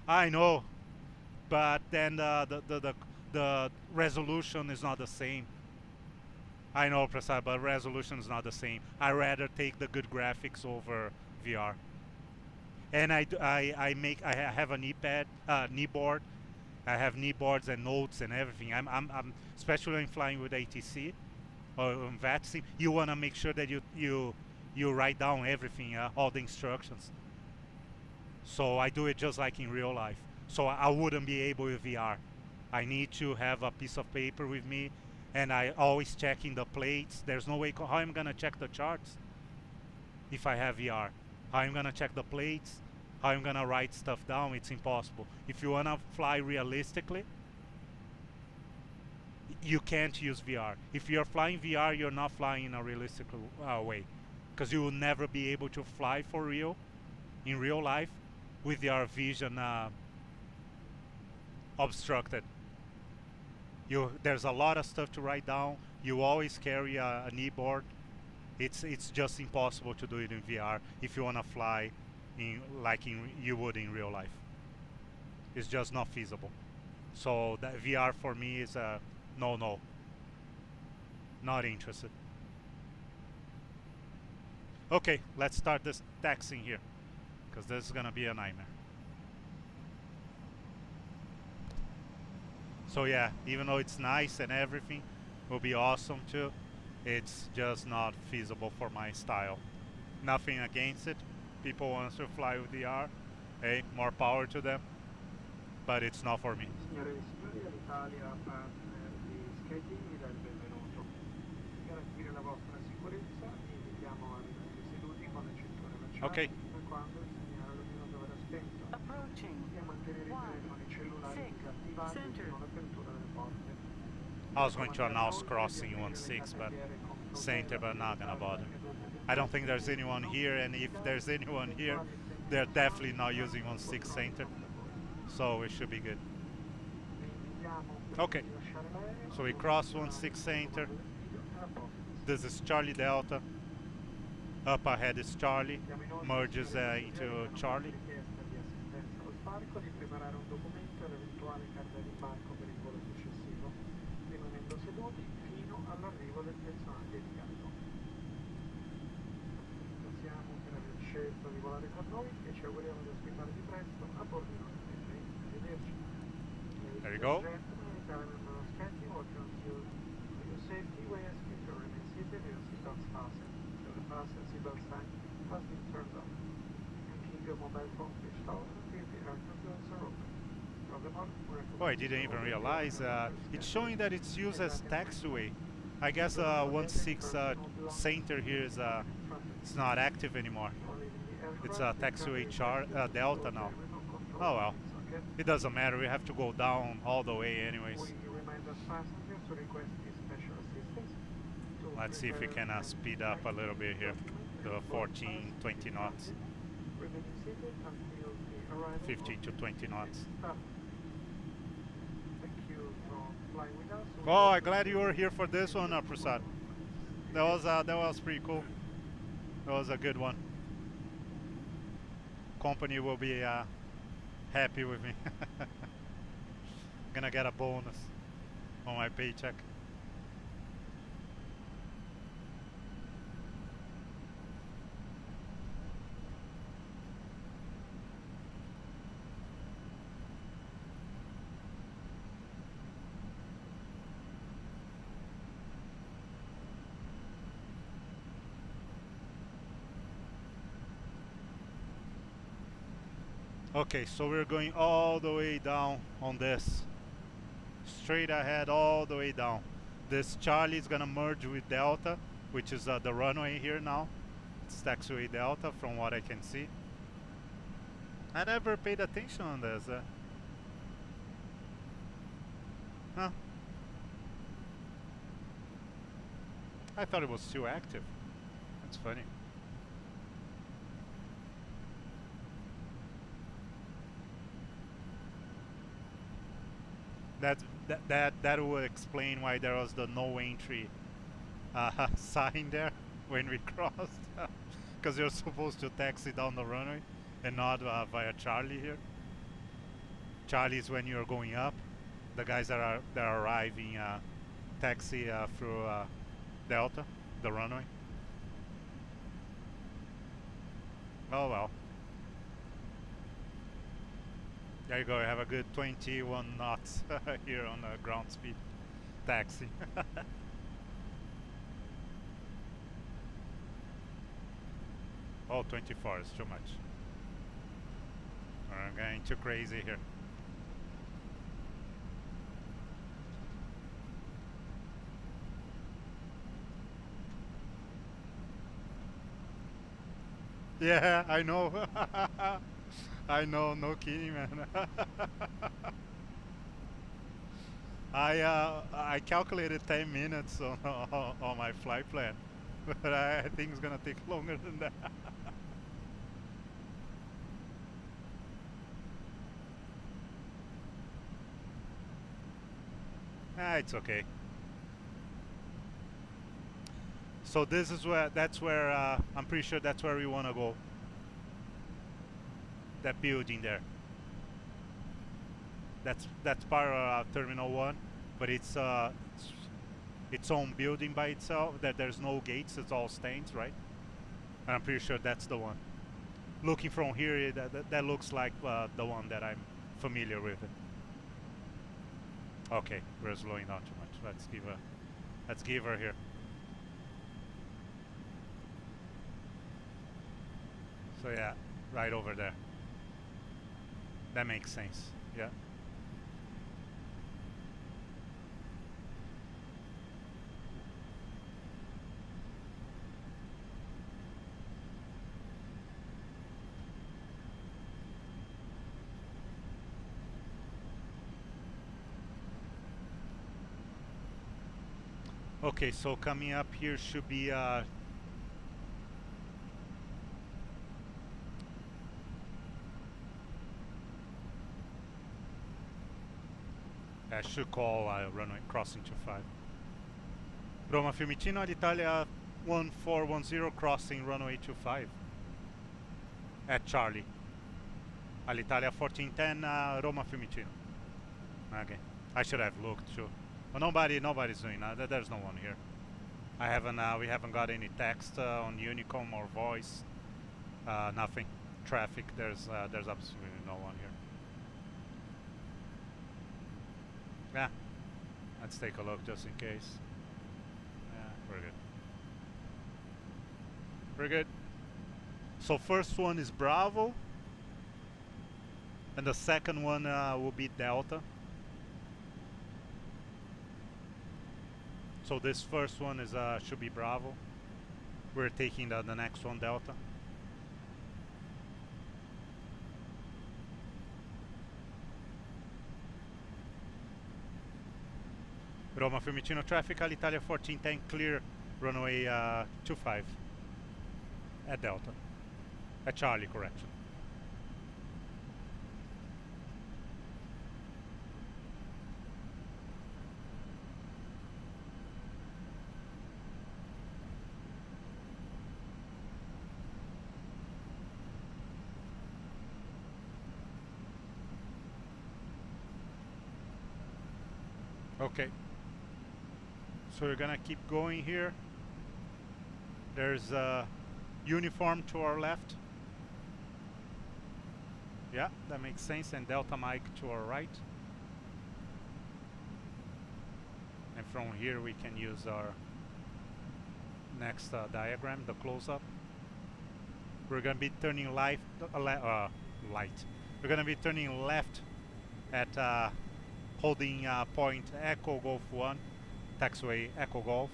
I know, but then the resolution is not the same. I know, Prasad, but resolution is not the same. I rather take the good graphics over VR. And I have a knee pad, knee board. I have knee boards and notes and everything. I'm especially when flying with ATC or on VATSIM. You wanna make sure that you write down everything, all the instructions. So I do it just like in real life. So I wouldn't be able with VR. I need to have a piece of paper with me, and I always checking the plates. There's no way how I'm gonna check the charts if I have VR. How I'm gonna check the plates, how I'm gonna write stuff down. It's impossible. If you wanna fly realistically, you can't use VR. If you're flying VR, you're not flying in a realistic way, because you will never be able to fly for real in real life with your vision obstructed. There's a lot of stuff to write down. You always carry a knee board. It's just impossible to do it in VR if you wanna fly like you would in real life. It's just not feasible. So that VR for me is a no. Not interested. Okay, let's start this taxiing here, because this is gonna be a nightmare. So yeah, even though it's nice and everything, will be awesome too, it's just not feasible for my style. Nothing against it. People want to fly with VR. Hey, more power to them. But it's not for me. Signore e signori, Alitalia partner di SkyTeam vi dà il benvenuto. Per garantire la vostra sicurezza vi invitiamo a rimanere seduti con le cinture allacciate fino a quando il segnale luminoso verrà spento e a mantenere i telefoni cellulari disattivati fino all'apertura delle porte. I was going to announce crossing 16, but center, but not gonna bother. I don't think there's anyone here, and if there's anyone here, they're definitely not using 16 center. So it should be good. Okay, so we cross 16 center. This is Charlie Delta. Up ahead is Charlie. Merges into Charlie. Ringraziamo per aver scelto di volare con noi e ci auguriamo di ospitarvi presto a bordo dei nostri treni. Arrivederci. There you go. Safety, we ask you to remain seated with your seatbelts fastened. The fasten seatbelt sign has been turned off. You can keep your mobile phone switched off until the air control I didn't even realize. It's showing that it's used as taxiway. I guess 16 center here is it's not active anymore. It's a taxiway Delta now. Oh well, it doesn't matter. We have to go down all the way anyways. Let's see if we can speed up a little bit here. The 14, 20 knots. 15 to 20 knots. Oh, I'm glad you were here for this one, Prasad. That was pretty cool. That was a good one. Company will be happy with me. Gonna get a bonus on my paycheck. Okay, so we're going all the way down on this. Straight ahead all the way down. This Charlie is gonna merge with Delta, which is the runway here now. It's taxiway Delta from what I can see. I never paid attention on this. Huh? I thought it was still active. That's funny. That would explain why there was the no entry sign there when we crossed, because you're supposed to taxi down the runway and not via Charlie here. Charlie is when you're going up. The guys that are arriving taxi through Delta, the runway. Oh well. There you go, have a good 21 knots here on the ground speed taxi. Oh, 24 is too much. I'm going too crazy here. Yeah, I know. I know, no kidding, man. I calculated 10 minutes on my flight plan, but I think it's gonna take longer than that. It's okay. So this is that's where I'm pretty sure that's where we want to go. That building there. That's part of Terminal 1, but it's its own building by itself. That there's no gates, it's all stands, right? And I'm pretty sure that's the one. Looking from here, that looks like the one that I'm familiar with. Okay, we're slowing down too much. Let's give her here. So yeah, right over there. That makes sense, yeah. Okay, so coming up here should be I should call runway crossing 25. Roma Fiumicino, Alitalia 1410 crossing runway 25 at Charlie. Alitalia 1410 Roma Fiumicino. Okay, I should have looked too. But nobody's doing that. There's no one here. We haven't got any text on Unicom or voice. Nothing. Traffic. There's absolutely no one here. Yeah, let's take a look just in case. Yeah, we're good. We're good. So first one is Bravo, and the second one will be Delta. So this first one is should be Bravo. We're taking the next one, Delta. Roma Fiumicino traffic, Alitalia 1410, clear runway 25 at Delta. At Charlie, correction. Okay. So we're gonna keep going here. There's a uniform to our left. Yeah, that makes sense. And Delta Mike to our right. And from here we can use our next diagram, the close-up. We're gonna be turning light. We're gonna be turning left at holding point Echo Golf 1, taxiway Echo Golf.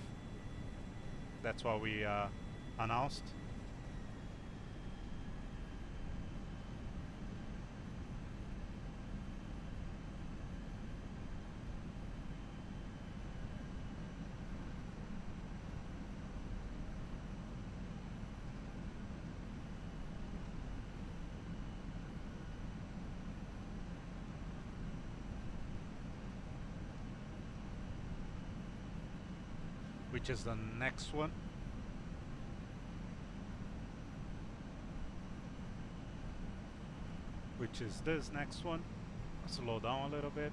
That's what we announced. Which is the next one. Which is this next one. Slow down a little bit.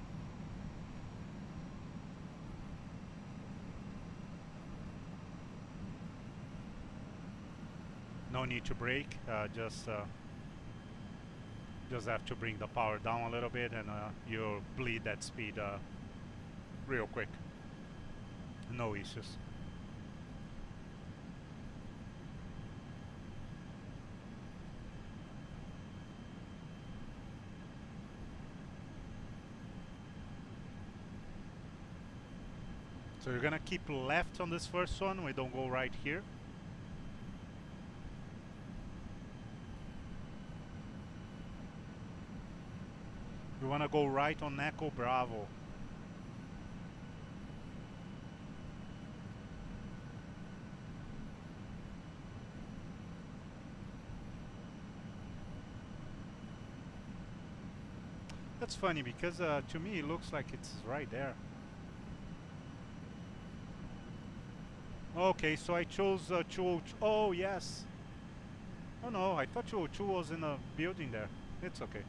No need to brake, just have to bring the power down a little bit and you'll bleed that speed real quick. No issues. So you're gonna keep left on this first one, we don't go right here. We wanna go right on Echo Bravo. That's funny because to me it looks like it's right there. Okay, so I chose 202. Oh, yes. Oh no, I thought 202 was in a building there. It's okay.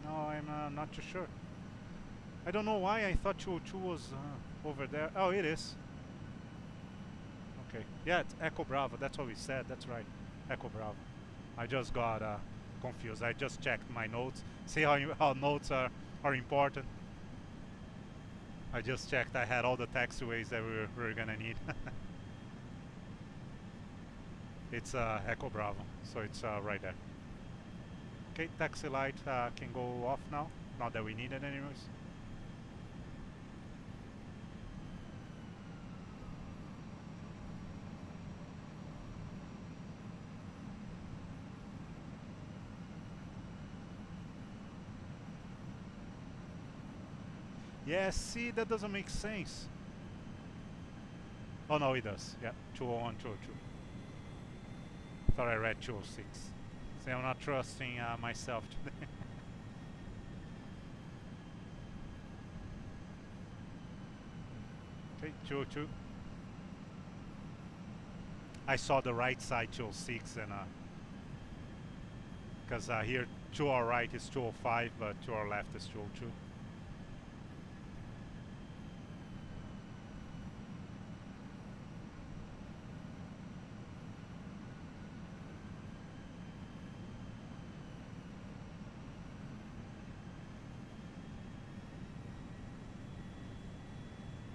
No, I'm not too sure. I don't know why I thought 202 was over there. Oh, it is. Okay. Yeah, it's Echo Bravo. That's what we said. That's right. Echo Bravo. I just got confused. I just checked my notes. See how notes are important. I just checked. I had all the taxiways that we were gonna need. It's Echo Bravo, so it's right there. Okay, taxi light can go off now. Not that we need it anyways. Yeah, see, that doesn't make sense. Oh no, it does. Yeah, 201, 202. Thought I read 206. See, I'm not trusting myself today. Okay, 202. I saw the right side 206 and because here to our right is 205, but to our left is 202.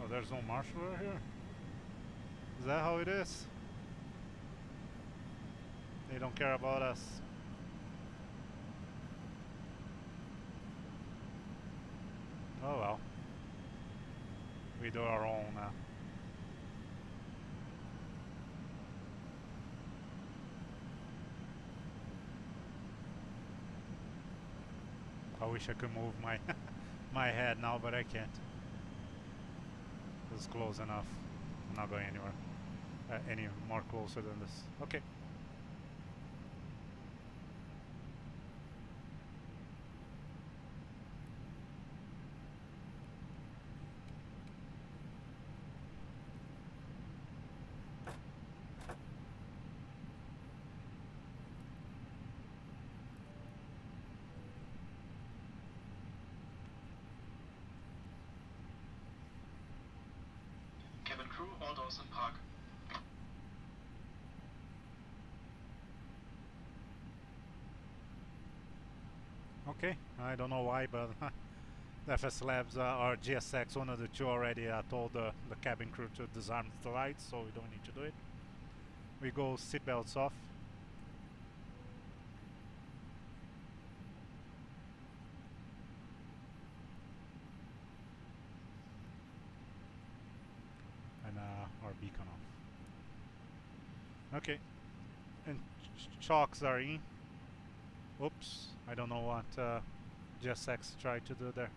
There's no marshaller here? Is that how it is? They don't care about us. Oh well. We do our own. I wish I could move my my head now, but I can't. It's close enough. I'm not going anywhere. Any more closer than this. Okay. Cabin crew, all doors in park. Okay, I don't know why, but the FSLabs or GSX, one of the two already told the cabin crew to disarm the lights, so we don't need to do it. We go seatbelts off. And our beacon off. Okay, and chocks are in. Oops, I don't know what GSX tried to do there.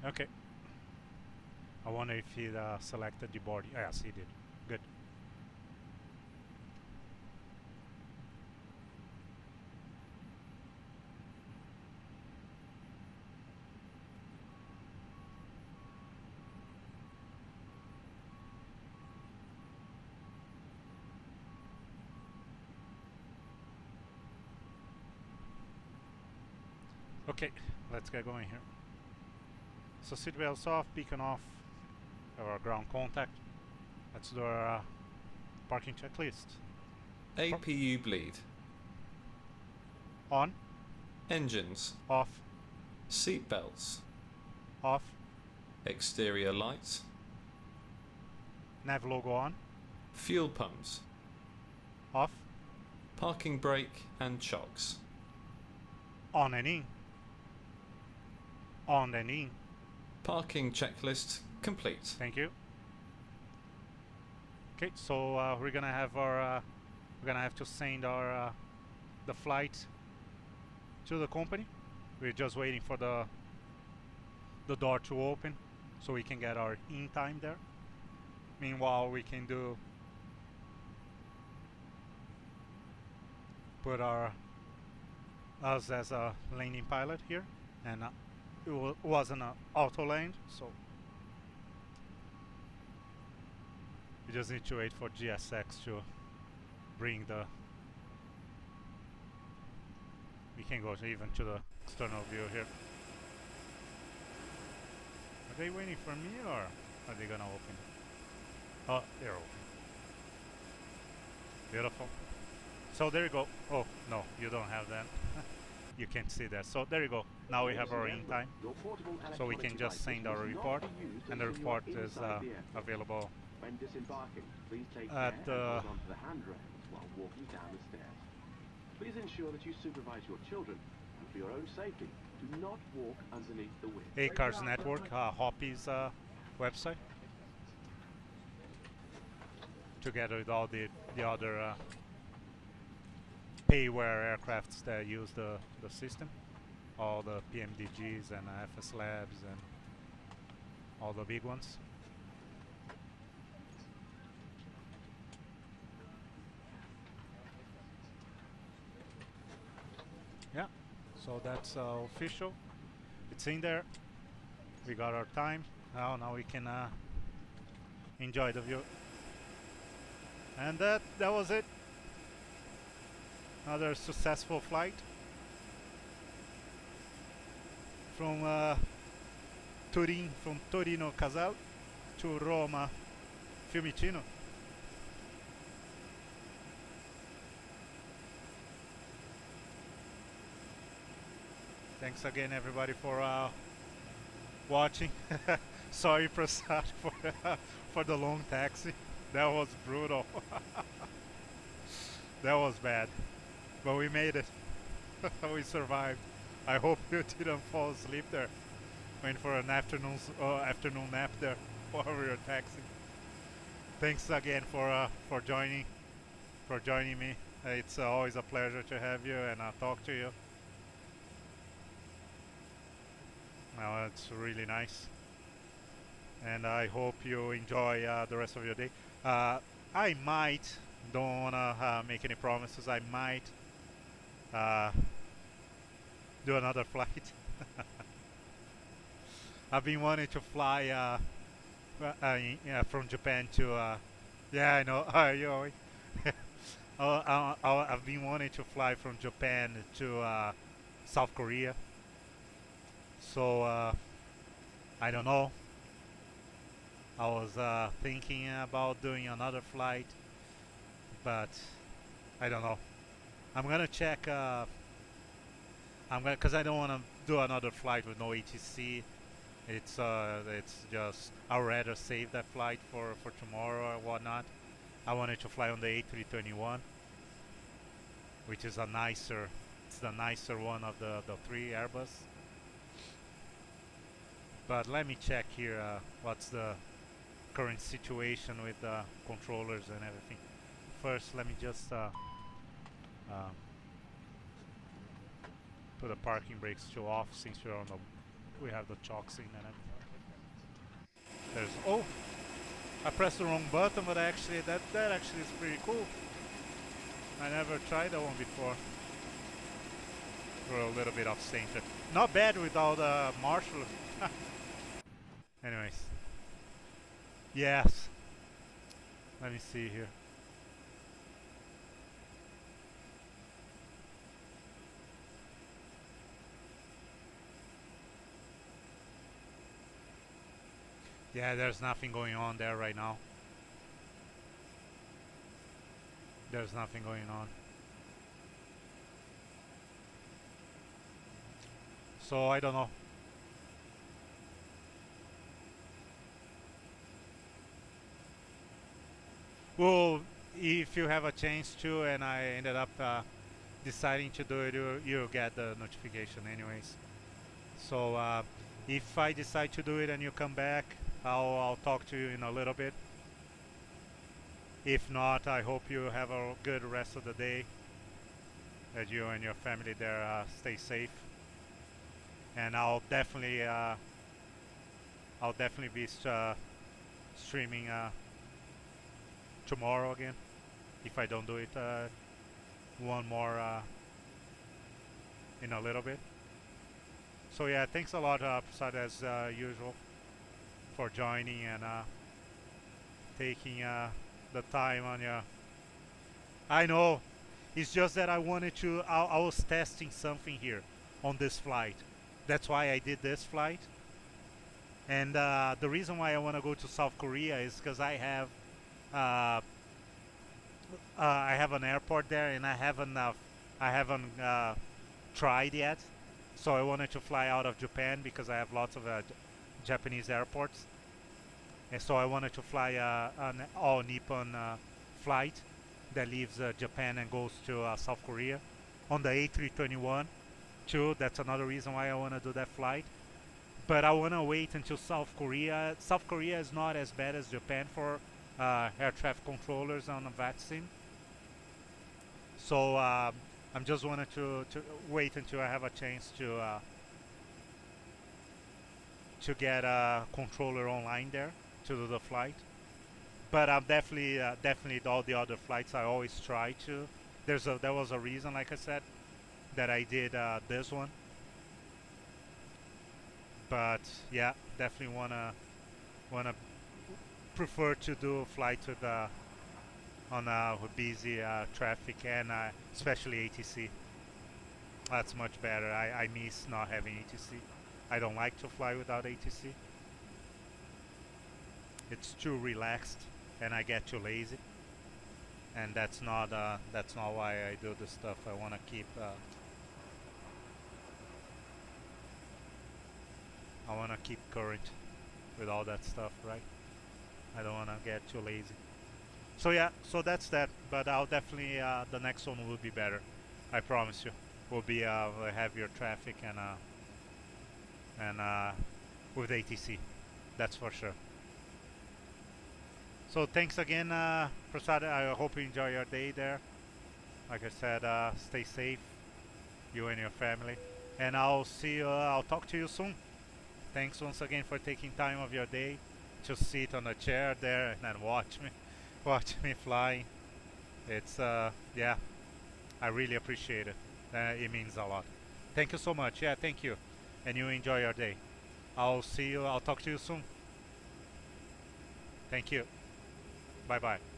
Okay. I wonder if he selected the board. Yes, he did. Good. Okay, let's get going here. So seatbelts off, beacon off, our ground contact. Let's do our parking checklist. APU bleed. On. Engines. Off. Seatbelts. Off. Exterior lights. Nav logo on. Fuel pumps. Off. Parking brake and chocks. On and in. On and in. Parking checklist complete. Thank you. Okay, so we're gonna have our we're gonna have to send our the flight to the company. We're just waiting for the door to open so we can get our in time there. Meanwhile, we can put us as a landing pilot here, and it wasn't an auto land, so we just need to wait for GSX to bring the. We can go even to the external view here. Are they waiting for me, or are they gonna open? Oh, they're open. Beautiful. So there you go. Oh no, you don't have that. You can't see that. So there you go. Now we have our in time. So we can just send our report, and the report is available when disembarking. Please take at care onto the handrails while walking down the stairs. Please ensure that you supervise your children, and for your own safety, do not walk underneath the wing. ACARS Network, Hoppy's website, together with all the other payware aircrafts that use the system, all the PMDGs and FSLabs and all the big ones. Yeah, so that's official. It's in there. We got our time. Now we can enjoy the view. And that was it. Another successful flight from Turin, from Torino Casal to Roma Fiumicino. Thanks again, everybody, for watching. Sorry, Prasad, for the long taxi. That was brutal. That was bad, but we made it. We survived. I hope you didn't fall asleep there. Went for an afternoon nap there while we were taxiing. Thanks again for joining me. It's always a pleasure to have you and talk to you. Well, it's really nice, and I hope you enjoy the rest of your day. I might, don't wanna make any promises, I might do another flight. I've been wanting to fly from Japan to yeah, I know. Yo, I've been wanting to fly from Japan to South Korea. So I don't know. I was thinking about doing another flight, but I don't know. I'm gonna check. Because I don't want to do another flight with no ATC. It's just I'd rather save that flight for tomorrow or whatnot. I wanted to fly on the A321, which is a nicer. It's the nicer one of the three Airbus. But let me check here what's the current situation with the controllers and everything. First, let me just put the parking brakes to off since we're on we have the chalk scene and everything. Oh, I pressed the wrong button, but actually that actually is pretty cool. I never tried that one before. We're a little bit off center. Not bad without marshal. Anyways, yes. Let me see here. Yeah, there's nothing going on there right now. There's nothing going on. So I don't know. Well, if you have a chance to, and I ended up deciding to do it, you'll get the notification anyways. So if I decide to do it and you come back, I'll talk to you in a little bit. If not, I hope you have a good rest of the day, that you and your family there stay safe. And I'll definitely be streaming tomorrow again, if I don't do it one more in a little bit. So yeah, thanks a lot, Prasad, as usual, for joining and taking the time on your. I know, it's just that I wanted to. I was testing something here on this flight. That's why I did this flight. And the reason why I want to go to South Korea is because I have an airport there, and I haven't tried yet. So I wanted to fly out of Japan because I have lots of Japanese airports, and so I wanted to fly an all Nippon flight that leaves Japan and goes to South Korea on the A321 too. That's another reason why I want to do that flight. But I want to wait until South Korea. South Korea is not as bad as Japan for air traffic controllers on a VATSIM. So I'm just wanted to wait until I have a chance to get a controller online there to do the flight. But I'm definitely all the other flights I always try to. There was a reason, like I said, that I did this one. But yeah, definitely wanna prefer to do flights with on busy traffic, and especially ATC. That's much better. I miss not having ATC. I don't like to fly without ATC. It's too relaxed, and I get too lazy. And that's not why I do this stuff. I want to keep current with all that stuff, right? I don't want to get too lazy. So yeah, so that's that. But I'll definitely the next one will be better. I promise you. Will be heavier traffic and with ATC. That's for sure. So thanks again, Prasad. I hope you enjoy your day there. Like I said, stay safe, you and your family. And I'll see you. I'll talk to you soon. Thanks once again for taking time of your day to sit on a chair there and then watch me flying. It's yeah, I really appreciate it. It means a lot. Thank you so much. Yeah, thank you. And you enjoy your day. I'll see you. I'll talk to you soon. Thank you. Bye bye.